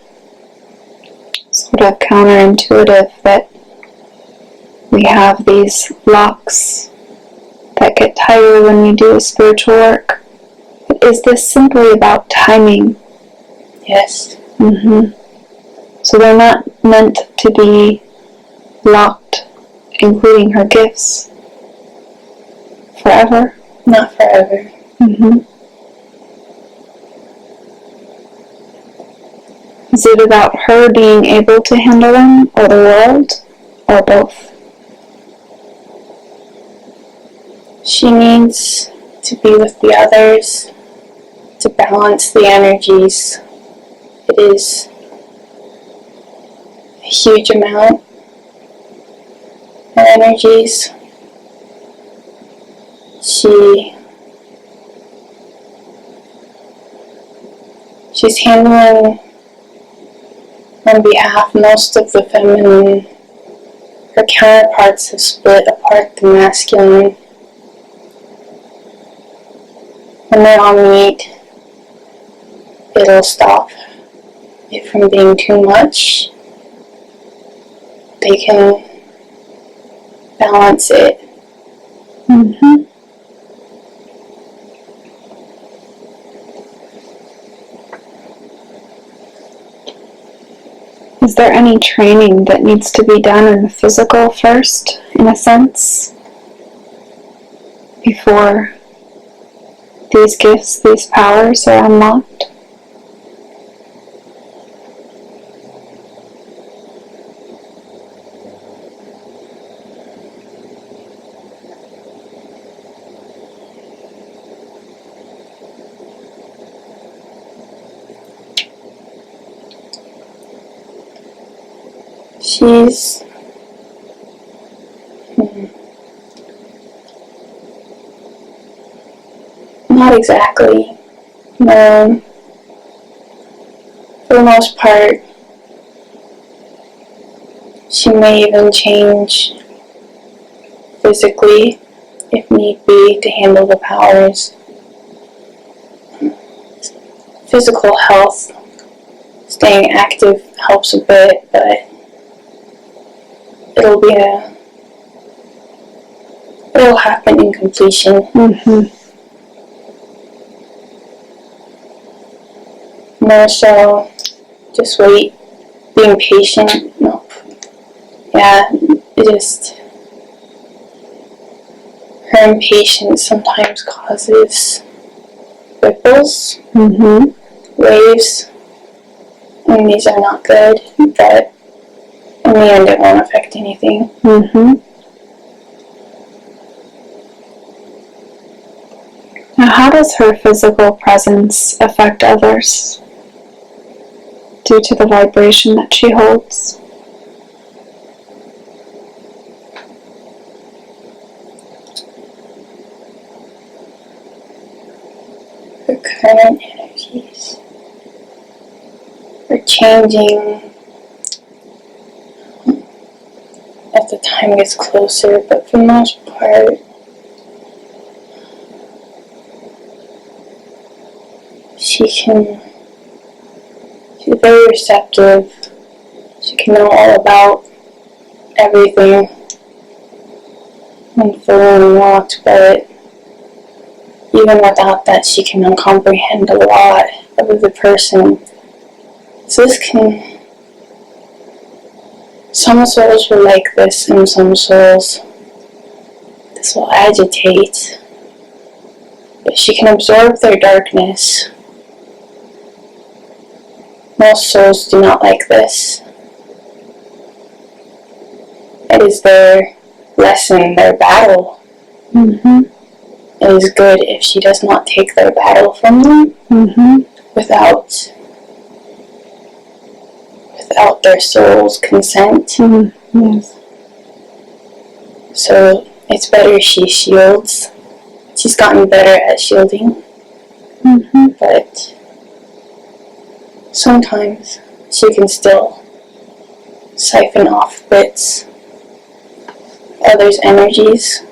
of counterintuitive that we have these locks that get tighter when we do spiritual work. Is this simply about timing? Yes. So they're not meant to be locked, including her gifts, forever? Not forever. Is it about her being able to handle them, or the world, or both? She needs to be with the others to balance the energies. It is a huge amount of energies. She's handling on behalf most of the feminine. Her counterparts have split apart the masculine. When they all meet, it'll stop it from being too much. They can balance it. Is there any training that needs to be done in the physical first, in a sense, before these gifts, these powers are unlocked? She's not exactly. No. For the most part, she may even change physically if need be to handle the powers. Physical health, staying active helps a bit, but it'll happen in completion. More so, just wait, being patient. No. Yeah, her impatience sometimes causes ripples, waves, and these are not good, but in the end it won't affect anything. Now, how does her physical presence affect others due to the vibration that she holds? Her current energies are changing as the time gets closer, but for the most part, she's very receptive. She can know all about everything when fully unlocked, but even without that, she can comprehend a lot of the person. So some souls will like this, and some souls this will agitate. But she can absorb their darkness. Most souls do not like this. It is their lesson, their battle. It is good if she does not take their battle from them without their soul's consent. Yes. So it's better she shields. She's gotten better at shielding. But sometimes she can still siphon off bits of others' energies.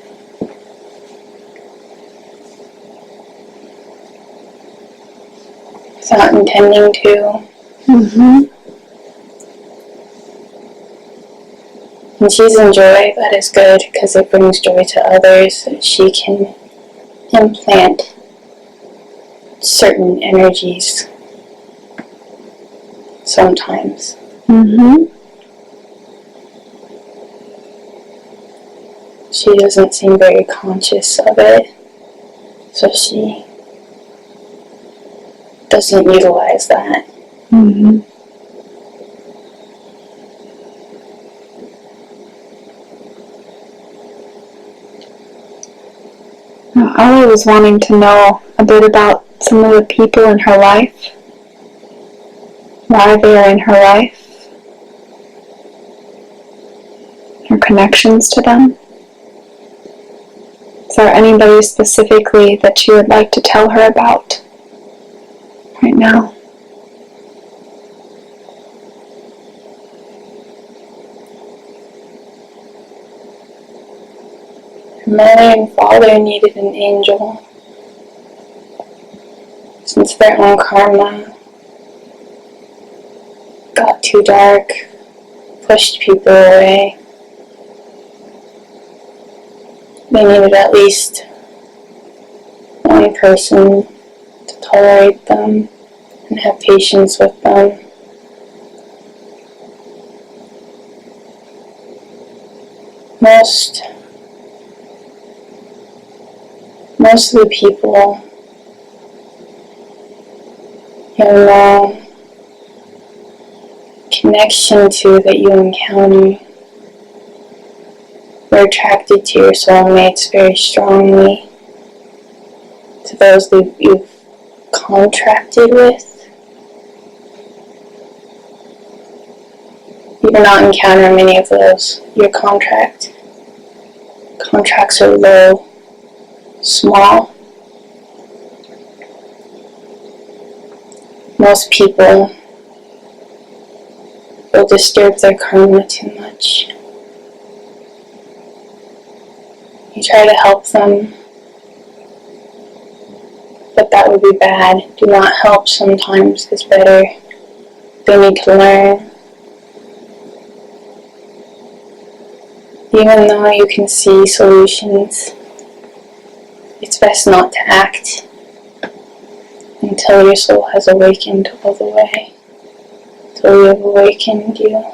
Without intending to. And she's in joy. That is good, because it brings joy to others. She can implant certain energies sometimes. She doesn't seem very conscious of it, so she doesn't utilize that. I was wanting to know a bit about some of the people in her life, why they are in her life, her connections to them. Is there anybody specifically that you would like to tell her about right now? Her mother and father needed an angel, since their own karma got too dark, pushed people away. They needed at least one person to tolerate them and have patience with them. Most of the people you have no connection to that you encounter, you're attracted to your soulmates very strongly, to those that you've contracted with. You do not encounter many of those. Your contracts are low, small. Most people will disturb their karma too much. You try to help them, but that would be bad. Do not help sometimes is better. They need to learn. Even though you can see solutions, it's best not to act until your soul has awakened all the way, till we have awakened you.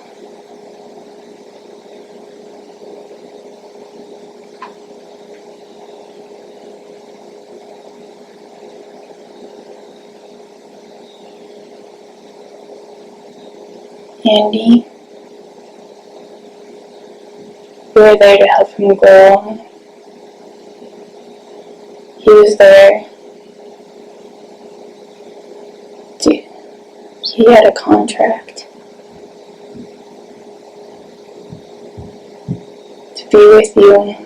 Andy, you were there to help him grow. He was there. He had a contract to be with you.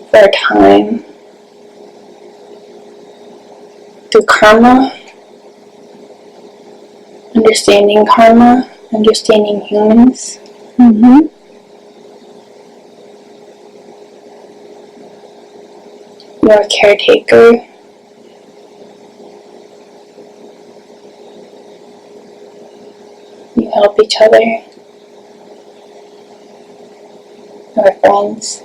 For a time. Through karma, understanding karma, understanding humans. You're a caretaker. You help each other. You're friends.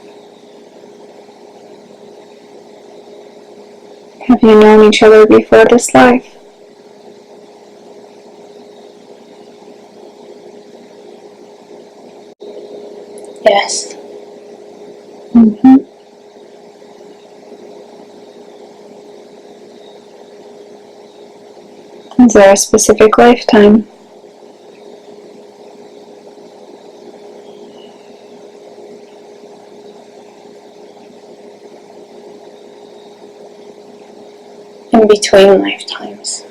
Have you known each other before this life? Yes. Is there a specific lifetime? In between lifetimes.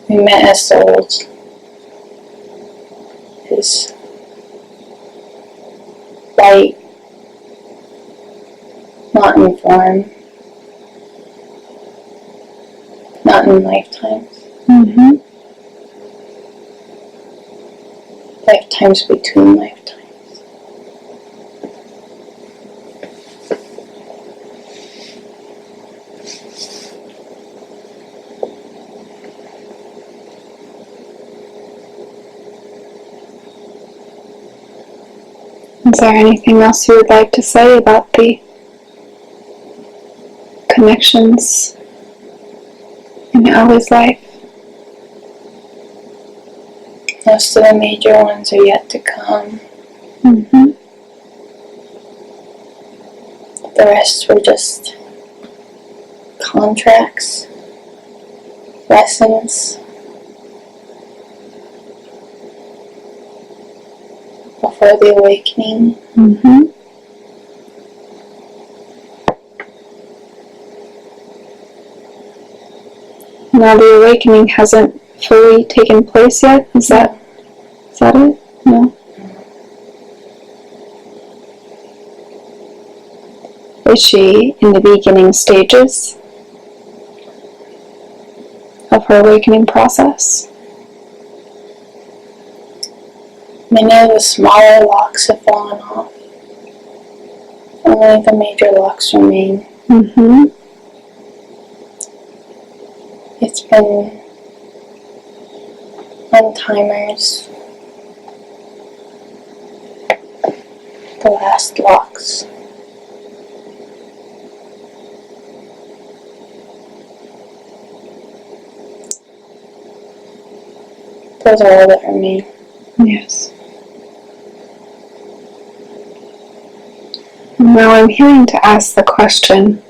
We met as souls. His light, not in form, not in lifetimes. Lifetimes between lifetimes. Is there anything else you would like to say about the connections in Ellie's life? Most of the major ones are yet to come. Mm-hmm. The rest were just contracts, lessons, before the awakening. Mm-hmm. Now the awakening hasn't fully taken place yet? Is that it? No? Is she in the beginning stages of her awakening process? Many of the smaller locks have fallen off. Only the major locks remain. Mm-hmm. It's been on timers. The last locks. Those are all that remain. Yes. Now I'm hearing to ask the question,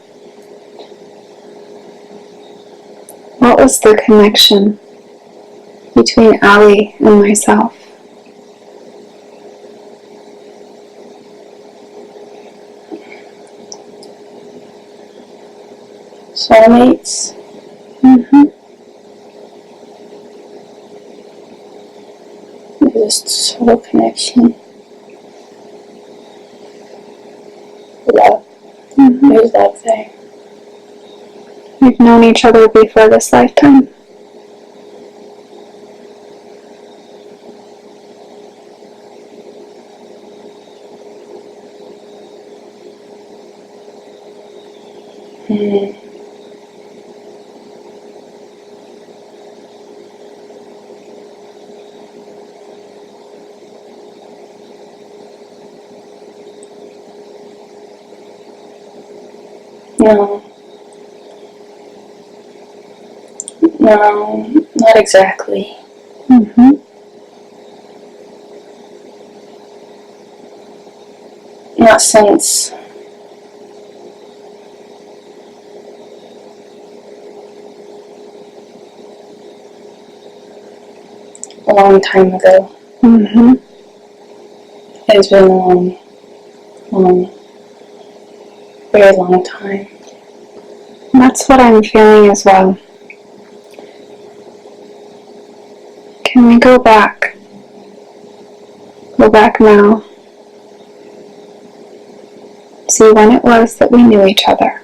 what was the connection between Ali and myself? Soulmates. Mm-hmm. Just soul connection. Love. Mm-hmm. There's love there. We've known each other before this lifetime. Mm. No, not exactly. Mm-hmm. Not since a long time ago. Mm-hmm. It's been a long, very long time. That's what I'm feeling as well. Can we go back? Go back now. See when it was that we knew each other.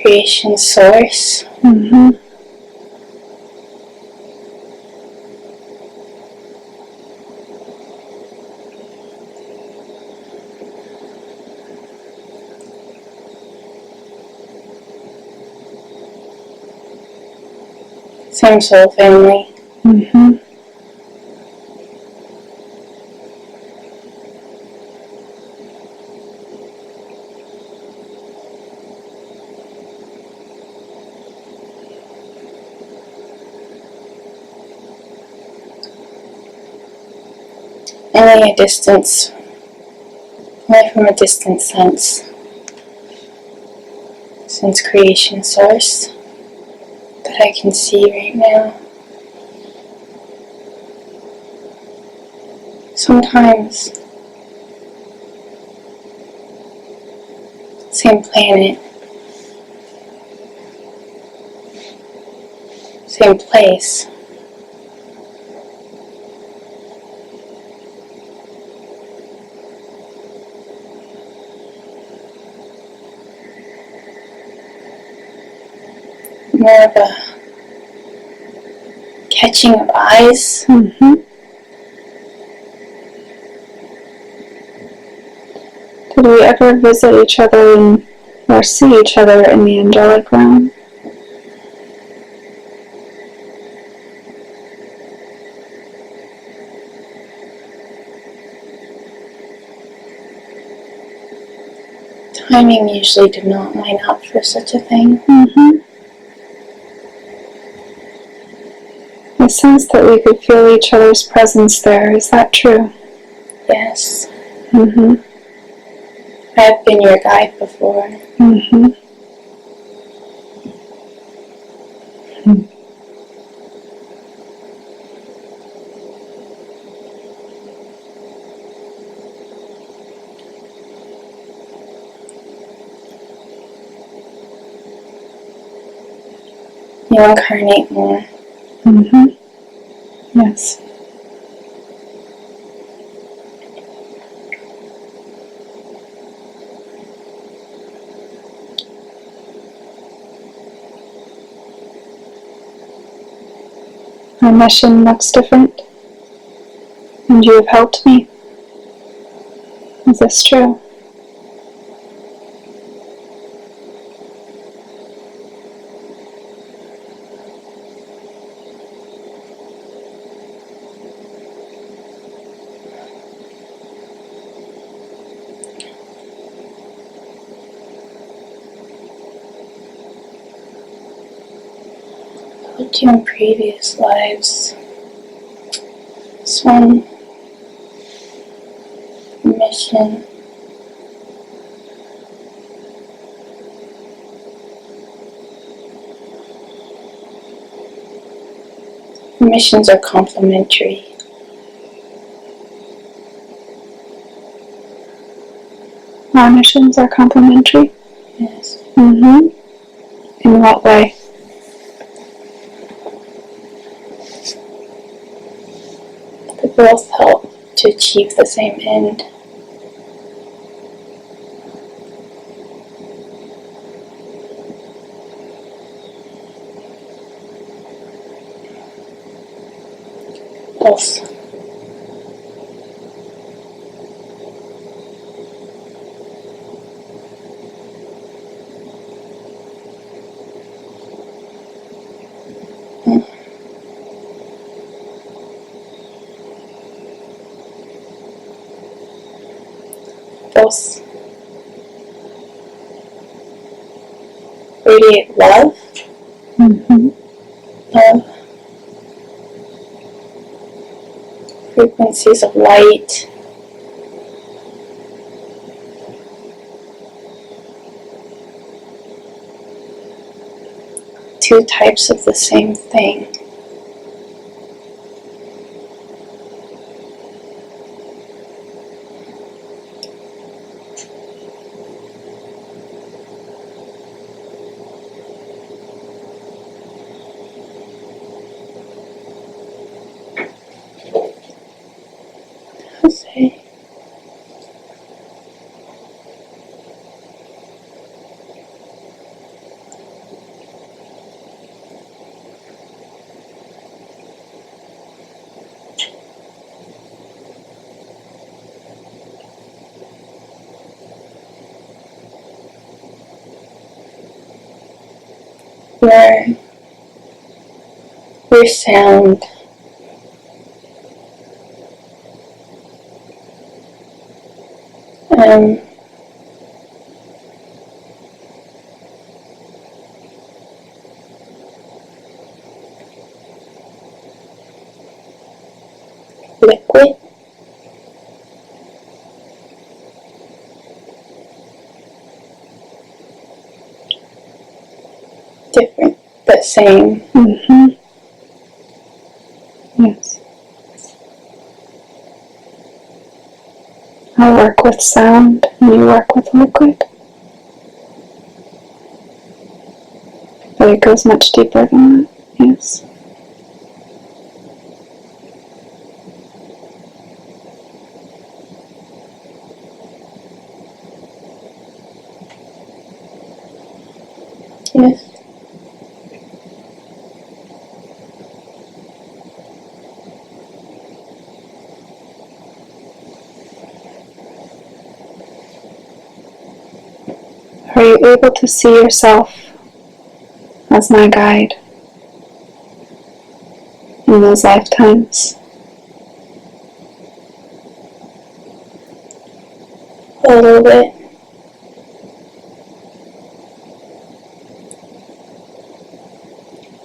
Creation source. Mm-hmm. Same soul family. Mm-hmm. Only from a distant sense. Since creation source that I can see right now. Sometimes same planet, same place. More of a catching of eyes. Mm-hmm. Did we ever visit each other or see each other in the angelic realm? timing usually did not line up for such a thing. I sense that we could feel each other's presence there. Is that true? Yes. Mm-hmm. I've been your guide before. Mm-hmm. You incarnate more. Mm-hmm. Yes. Our mission looks different, and you have helped me. Is this true? Helped you in previous lives. This one, mission. Missions are complementary. Our missions are complementary? Yes. Mm-hmm. In what way? They both help to achieve the same end. Both. Both radiate love. Mm-hmm. Love. Frequencies of light. Two types of the same thing. Okay. Your sound liquid, different but same. Mm-hmm. Yes. I work with sound, and you work with liquid. But it goes much deeper than that. Yes. Yes. Are you able to see yourself as my guide in those lifetimes? A little bit.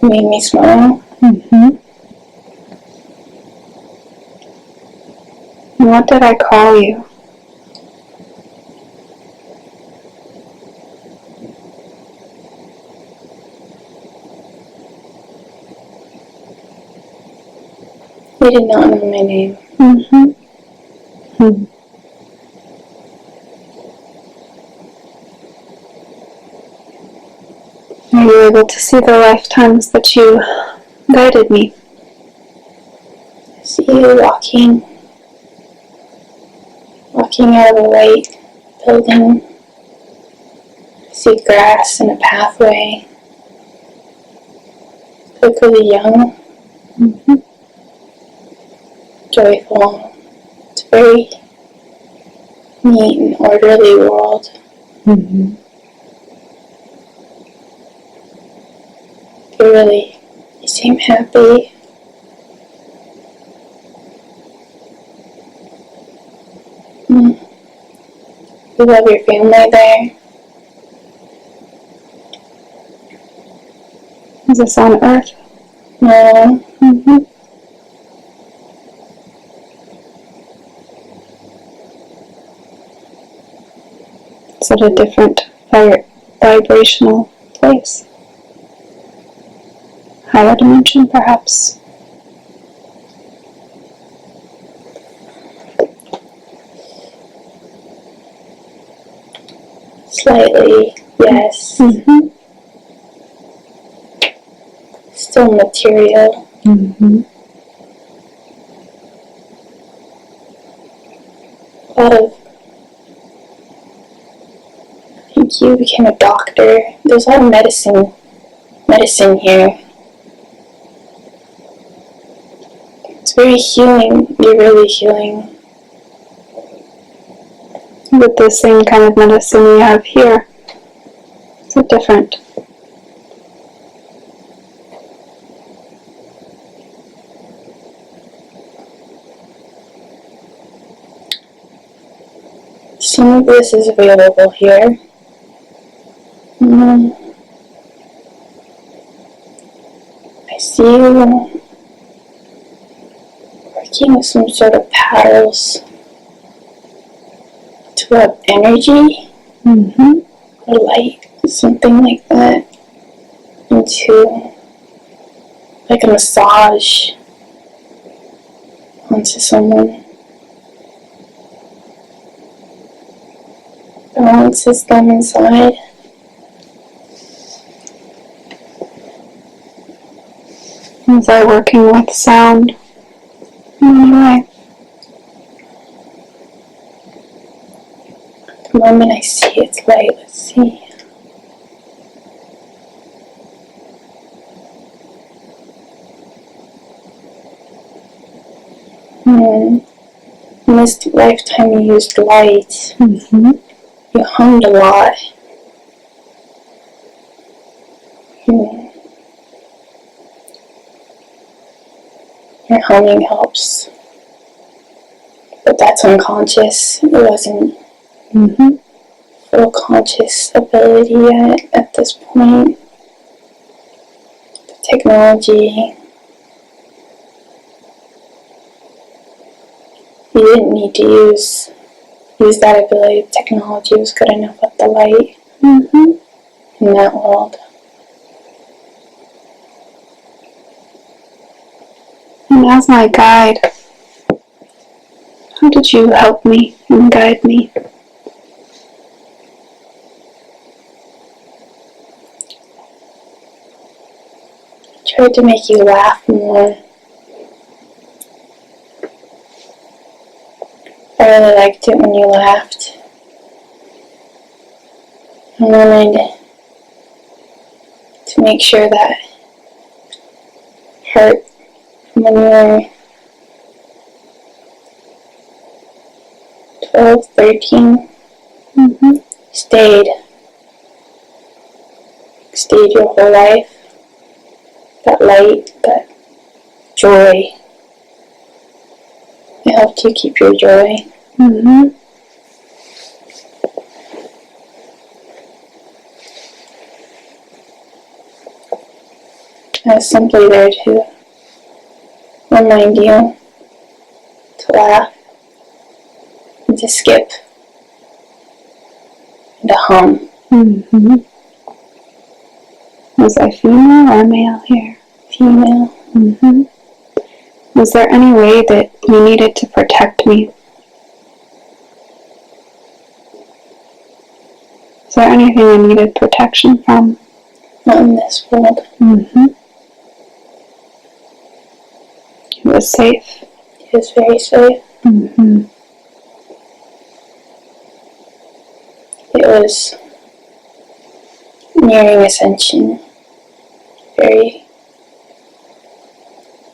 made me smile. And what did I call you? You did not know my name. Are you able to see the lifetimes that you guided me? I see you walking out of a white building. I see grass and a pathway. Look really young. Joyful. It's a very neat and orderly world. You seem happy. You love your family there. Is this on Earth? No. Is it a different vibrational place? Higher dimension, perhaps? Slightly, yes. Still material. A lot of, I think you became a doctor. There's a lot of medicine here. It's very healing. You're really healing. With the same kind of medicine we have here. Is it different? Some of this is available here. I see you working with some sort of paddles to have energy or light, something like that, into like a massage onto someone. Balances them inside. Was I working with sound in any way? The moment I see its light, let's see. In this lifetime you used light. You hummed a lot. Your humming helps. But that's unconscious. It wasn't full conscious ability yet at this point. The technology, you didn't need to use that ability. The technology was good enough with the light in that world. And as my guide, how did you help me and guide me? Tried to make you laugh more. I really liked it when you laughed. I wanted to make sure that hurt when you were 12, 13, stayed your whole life. That light, that joy. It helped you keep your joy. I was simply there to remind you to laugh, and to skip, and to hum. Mm-hmm. Was I female or male here? Female. Mm-hmm. Was there any way that you needed to protect me? Is there anything I needed protection from? Not in this world. Mm-hmm. It was safe. It was very safe. Mm-hmm. It was nearing ascension. Very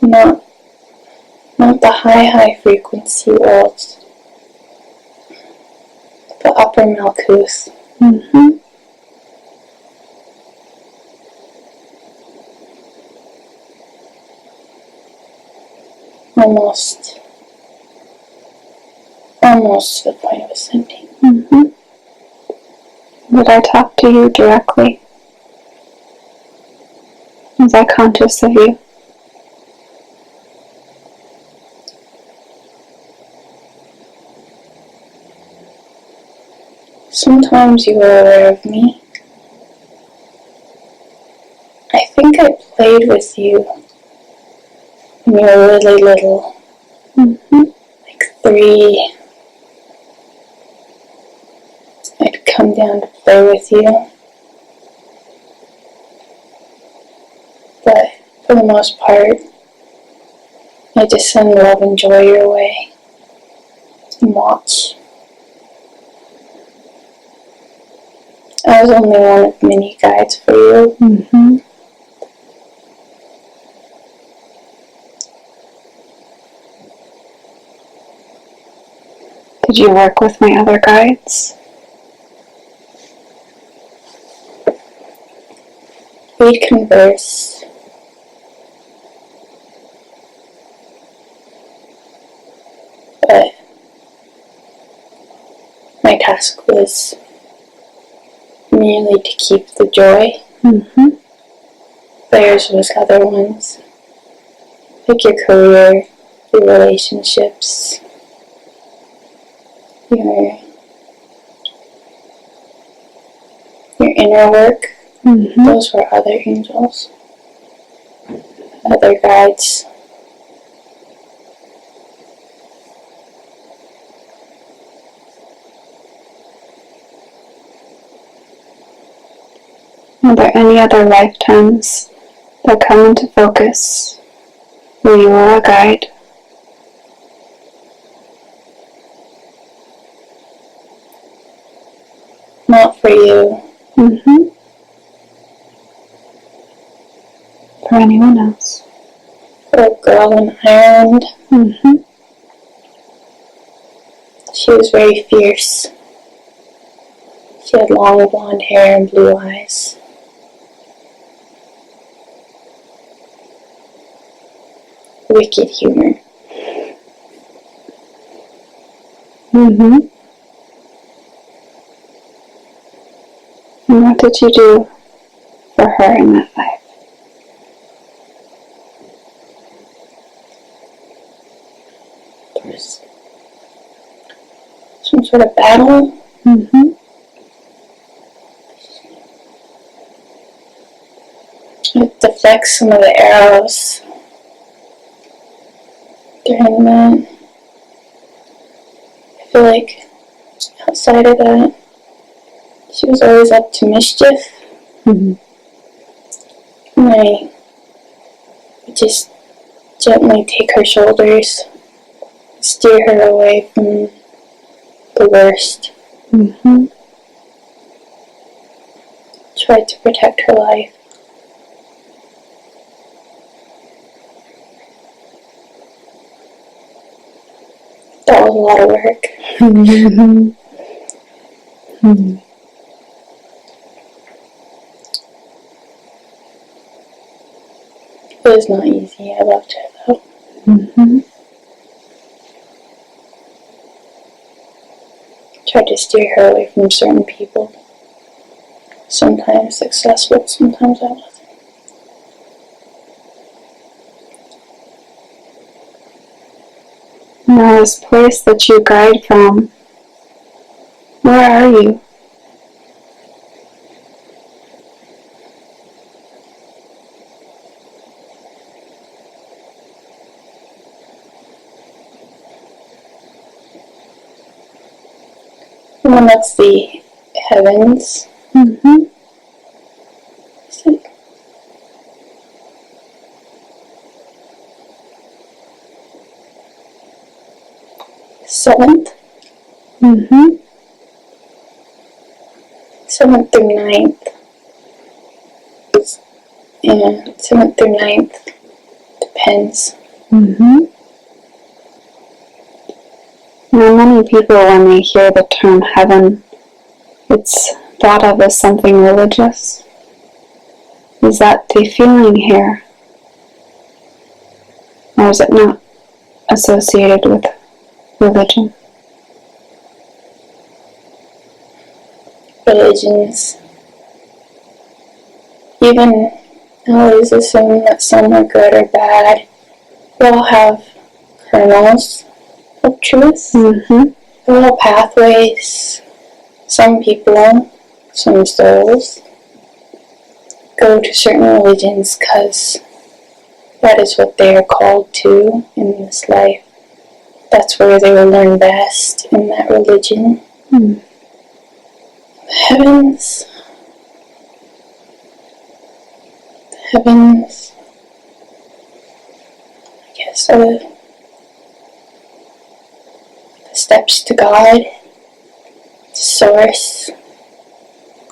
not the high frequency worlds, the upper Malkuth. Mm-hmm. Almost to the point of ascending. Mm-hmm. Did I talk to you directly? Was I conscious of you? Sometimes you were aware of me. I think I played with you when you were really little. Mm-hmm. Like 3. I'd come down to play with you. But for the most part, I just send love and joy your way and watch. I was only one of many guides for you. Mm-hmm. Did you work with my other guides? We'd converse. But my task was merely to keep the joy. Mm-hmm. Theirs was other ones, like your career, your relationships, your inner work. Mm-hmm. Those were other angels, other guides. Are there any other lifetimes that come into focus where you were a guide? Not for you. Mm-hmm. For anyone else? For a girl in Ireland. Mm-hmm. She was very fierce. She had long blonde hair and blue eyes. Wicked humor. Mm-hmm. And what did you do for her in that life? There was some sort of battle. Mm-hmm. It deflects some of the arrows during that. I feel like outside of that, she was always up to mischief. Mm-hmm. And I would just gently take her shoulders, steer her away from the worst. Mm-hmm. Tried to protect her life. That was a lot of work. Mm-hmm. Mm-hmm. It was not easy. I loved her though. Mm-hmm. Tried to steer her away from certain people. Sometimes successful, sometimes I wasn't. Now this place that you guide from, where are you? And that's the heavens. Mm-hmm. Seventh. Mm-hmm. 7th through 9th. And 7th through 9th depends. Mm-hmm. Now, many people, when they hear the term heaven, it's thought of as something religious. Is that the feeling here? Or is it not associated with religion? Religions. Even always assume that some are good or bad. We all have kernels of truth. Mm-hmm. We all have pathways. Some people, some souls, go to certain religions because that is what they are called to in this life. That's where they will learn best, in that religion. Mm. Heavens. Heavens. I guess are the steps to God, to Source,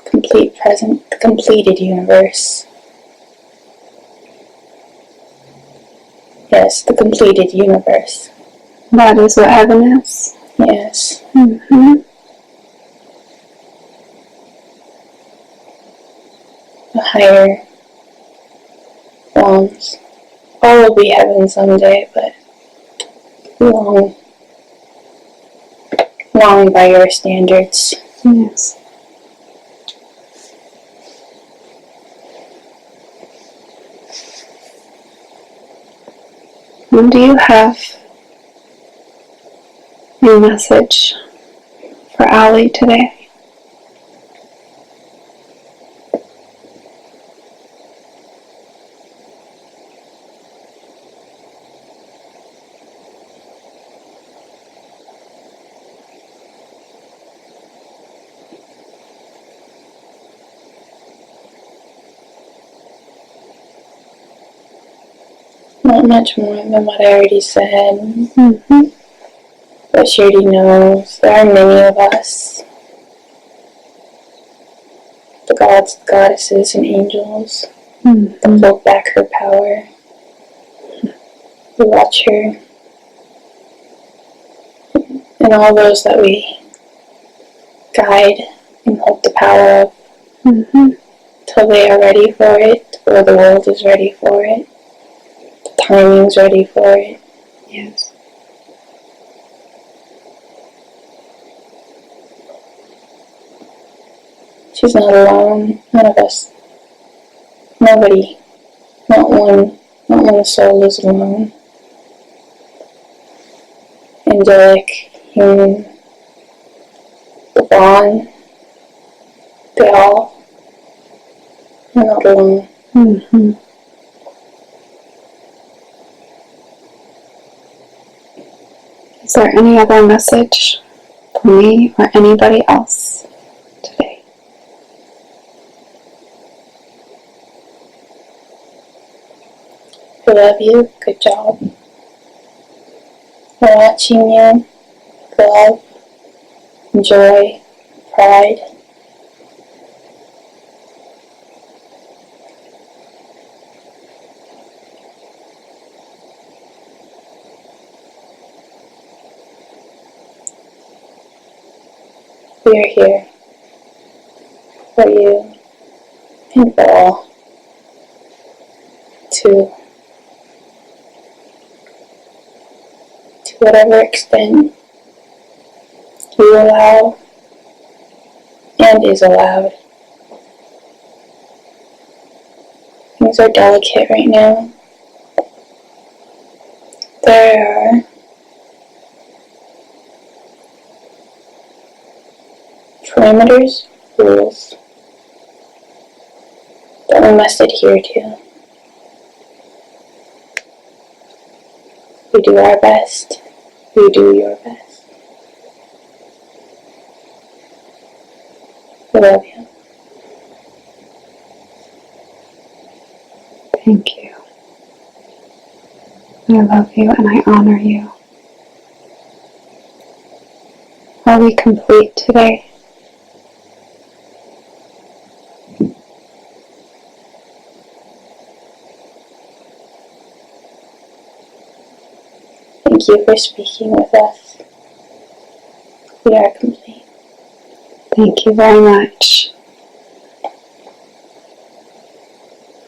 complete present, the completed universe. Yes, the completed universe. That is what heaven is. Yes. Mm-hmm. The higher realms. All will be heaven someday, but long by your standards. Yes. And do you have a message for Ali today? Not much more than what I already said. Mm-hmm. But she already knows. There are many of us. The gods, the goddesses, and angels that hold back her power. We watch her. And all those that we guide and hold the power of. Till they are ready for it, or the world is ready for it. The timing's ready for it. Yes. She's not alone. None of us. Nobody. Not one soul is alone. Angelic, human, divine, they all are not alone. Mm-hmm. Is there any other message for me or anybody else today? I love you. Good job. We're watching you. Love, joy, pride. We are here for you and for all to whatever extent you allow and is allowed. Things are delicate right now. There are parameters, rules that we must adhere to. We do our best. You do your best. I love you. Thank you. I love you and I honor you. Are we complete today? Thank you for speaking with us. We are complete. Thank you very much.